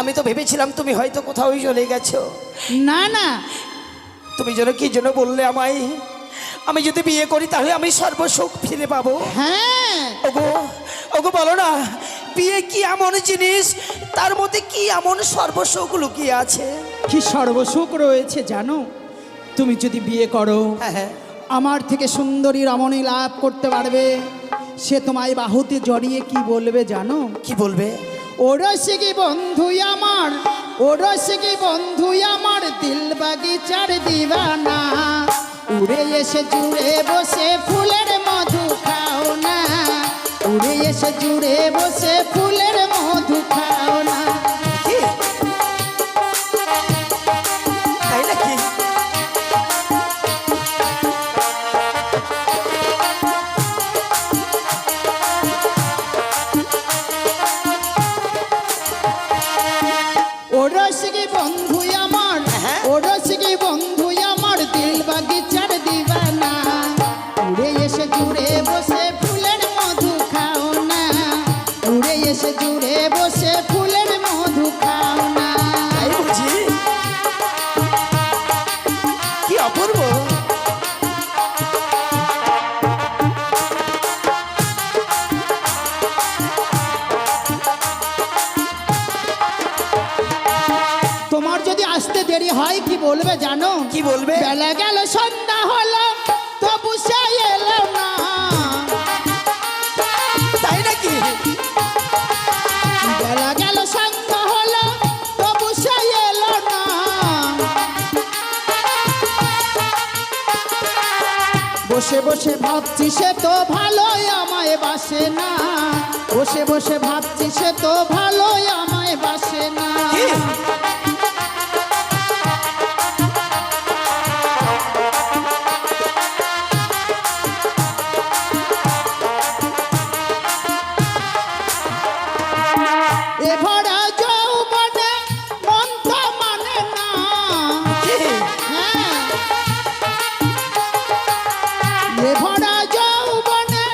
আমি তো ভেবেছিলাম তুমি হয়তো কোথাও চলে গেছো। না না, তুমি যেন কি জন্য বললে আমায় আমি যদি বিয়ে করি তাহলে আমি সর্বসুখ ফিরে পাবো? হ্যাঁ। ওগো ওগো বলো না, বিয়ে কি এমন জিনিস, তার মধ্যে কি এমন সর্বসুখ লুকিয়ে আছে? কি সর্বসুখ রয়েছে জানো? তুমি যদি বিয়ে করো, হ্যাঁ হ্যাঁ, আমার থেকে সুন্দরী রমণী লাভ করতে পারবে। সে তোমায় বাহুতে জড়িয়ে কি বলবে জানো? কি বলবে? ওরা সে কি বন্ধু আমার, ওরা সে কি বন্ধু আমার, দিল বাগিচার দিবানা, উড়ে এসে জুড়ে বসে ফুলের মধু খাও না, উড়ে এসে জুড়ে বসে ফুলের মধু খাও না। কি তাই নাকি? ওরা সে কি বন্ধু আমার, ওরা সে কি বন্ধু আমার, দিল বাগিচার দিবানা, উড়ে এসে জুড়ে বসে ফুলের মধু খাও না, উড়ে এসে জুড়ে বসে ফুলের মধু খাও না। তাই বুঝি? কি অপূর্ব! তোমার যদি আসতে দেরি হয় কি বলবে জানো? কি বলবে? বেলা গেল সন্ধ্যা হলো তবু সে এলো না। তাই নাকি? বেলা গেল সন্ধ্যা হলো তবু সে এলো না। বসে বসে ভাবছি সে তো ভালোই আমায় বাসে না, বসে বসে ভাবছি সে তো ভালোই আমায় বাসে না। কি? এ ভরা যৌবনে মন তো মানে না। কি? হ্যাঁ, এ ভরা যৌবনে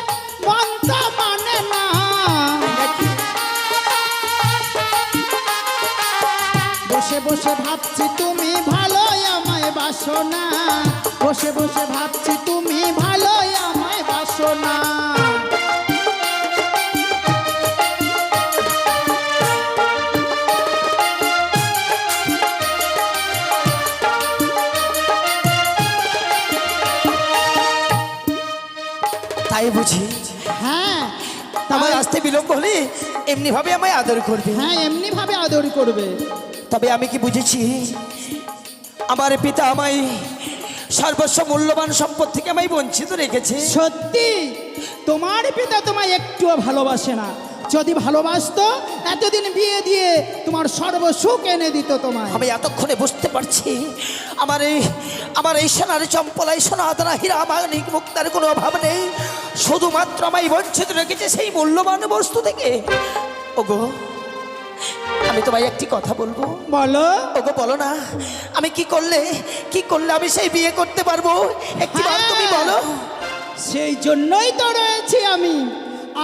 মন তো মানে না। বসে বসে ভাবছি তুমি ভালোই আমায় বাসো না, বসে বসে ভাবছি তুমি ভালোই আমায় বাসো না। তাই বুঝি? হ্যাঁ, আমার আসতে বিলম্ব হলে এমনি ভাবে আমায় আদর করবে? হ্যাঁ, এমনি ভাবে আদর করবে। তবে আমি কি বুঝেছি আমার পিতা আমায় সর্বস্ব মূল্যবান সম্পদ থেকে আমায় বঞ্চিত রেখেছে। সত্যি তোমার পিতা তোমায় একটুও ভালোবাসে না। যদি ভালোবাসতো এতদিন বিয়ে দিয়ে তোমার সর্বসুখ এনে দিত তোমায়। আমি এতক্ষণে বুঝতে পারছি আমার এই সোনার চম্পলাই সোনাদানা হীরা মানিক মুক্তার কোনো অভাব নেই, শুধুমাত্র আমায় বঞ্চিত রেখেছে সেই মূল্যবান বস্তু থেকে। ওগো, আমি তোমায় একটি কথা বলবো। বলো। ওগো বলো না, আমি কি করলে আমি সেই বিয়ে করতে পারবো? একটি বার তুমি বলো। সেই জন্যই তো রয়েছি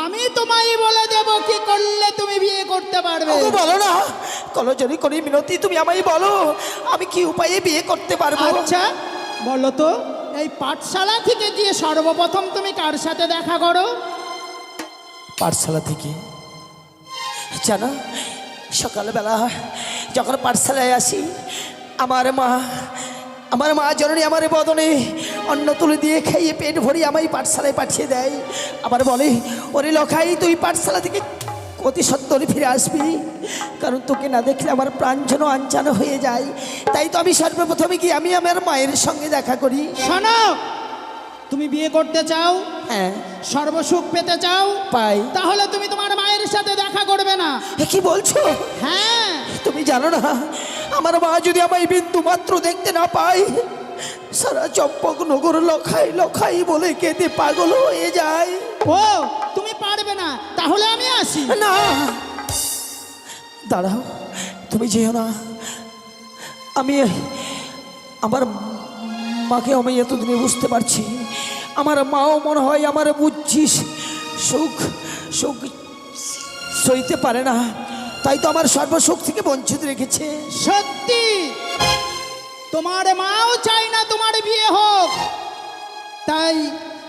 আমি তোমায় বলে দেব কি করলে তুমি বিয়ে করতে পারবে। ওগো বলো না, কলজরি করি মিনতি, তুমি আমায় বলো আমি কি উপায়ে বিয়ে করতে পারবো? আচ্ছা বলো তো, এই পাঠশালা থেকে গিয়ে সর্বপ্রথম তুমি কার সাথে দেখা করো? পাঠশালা থেকে জানো, সকালবেলা যখন পাঠশালায় আসি আমার মা জননী আমার বদনে অন্ন তুলে দিয়ে খাইয়ে পেট ভরি আমায় পাঠশালায় পাঠিয়ে দেয়। আবার বলে, ওরে লখাই তুই পাঠশালা থেকে অতি সত্তর ফিরে আসবি, কারণ তোকে না দেখলে আমার প্রাণ যেন আনচানো হয়ে যায়। তাই তো আমি সর্বপ্রথমে গিয়ে আমি আমার মায়ের সঙ্গে দেখা করি। শোনো, তুমি বিয়ে করতে চাও, হ্যাঁ সর্বসুখ পেতে চাও, পাই। তাহলে তুমি তোমার মায়ের সাথে দেখা করবে না। কি বলছো? হ্যাঁ, তুমি জানো না, আমার মা যদি আমায় বিন্দু মাত্র দেখতে না পায়, সারা চম্পকনগর লখাই বলে কেঁদে পাগল হয়ে যায়। ও তুমি পারবে না, তাহলে আমি আসি। না দাঁড়াও, তুমি যেও না। আমার মাকে আমি এতদিনে বুঝতে পারছি, আমার মাও মনে হয় আমার বুঝছিস সুখ সইতে পারে না, তাই তো আমার সর্বসুখ থেকে বঞ্চিত রেখেছে। সত্যি তোমার মাও চায় না তোমার বিয়ে হোক, তাই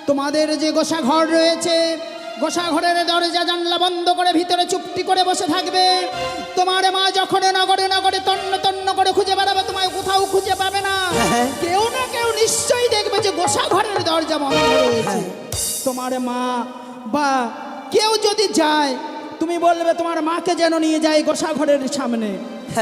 তোমাদের যে গোসা ঘর রয়েছে, গোসা ঘরের দরজা জানলা বন্ধ করে ভিতরে চুপটি করে বসে থাকবে। তোমার মা যখন নগরে নগরে তন্ন তন্ন করে খুঁজে বেড়াবে, তোমায় কোথাও খুঁজে পাবে না। কেউ না কেউ নিশ্চয়ই দেখবে যে গোসা ঘরের দরজা বন্ধ রয়েছে। তোমার মা বা কেউ যদি যায়, তুমি বলবে তোমার মাকে যেন নিয়ে যায় গোসা ঘরের সামনে।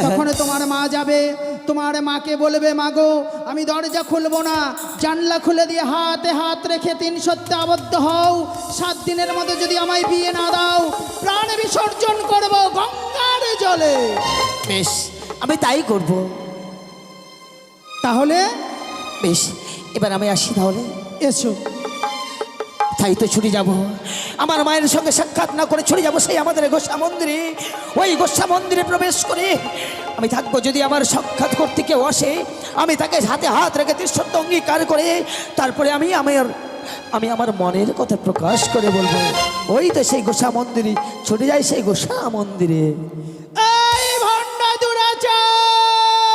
তখন তোমার মা যাবে, তোমার মাকে বলবে, মাগো আমি দরজা খুলবো না, জানলা খুলে দিয়ে হাতে হাত রেখে 3 সত্যে আবদ্ধ হও। 7 দিনের মধ্যে যদি আমায় বিয়ে না দাও, প্রাণ বিসর্জন করব গঙ্গার জলে। বেশ, আমি তাই করব। তাহলে বেশ, এবার আমি আসি তাহলে। এসো। তাই তো ছুটে যাব, আমার মায়ের সঙ্গে সাক্ষাৎ না করে ছুটে যাব সেই আমাদের গোসা মন্দিরে। ওই গোসা মন্দিরে প্রবেশ করে আমি থাকবো, যদি আমার সাক্ষাৎ করতে কেউ আসে, আমি তাকে হাতে হাত রেখে তিঃসত্য অঙ্গীকার করে তারপরে আমি আমার মনের কথা প্রকাশ করে বলবো। ওই তো সেই গোসা মন্দিরে ছুটে যাই, সেই গোসা মন্দিরে। এই ভণ্ডা দুরাচার,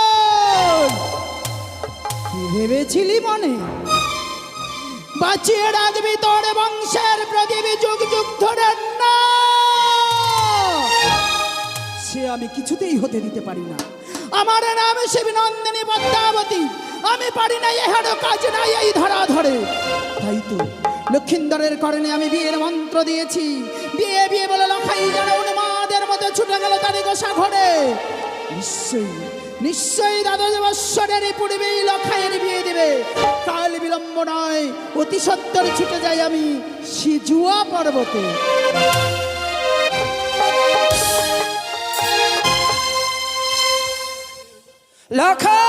কি ভেবেছিলি মনে বাঁচিয়ে রাখবি তোর বংশের প্রদীপ যুগ যুগ ধরে? না, সে আমি কিছুতেই হতে দিতে পারি না। আমার নাম শিবনন্দিনী পদ্মাবতী, আমি পারি না এহার কাজ নাই এই ধরা ধরে। তাই তো লক্ষিন্দরের কারণে আমি বিয়ের মন্ত্র দিয়েছি। বিয়ে বিয়ে বলে লখাই যেন উন্মাদের মতো ছুটে গেল তার গোসা ঘরে। নিশ্চয়ই 12 বৎসরের পূর্বেই লখাইয়ের বিয়ে দেবে। কাল বিলম্ব নয়, অতি সত্বর ছুটে যাই আমি সিজুয়া পর্বতে। লখা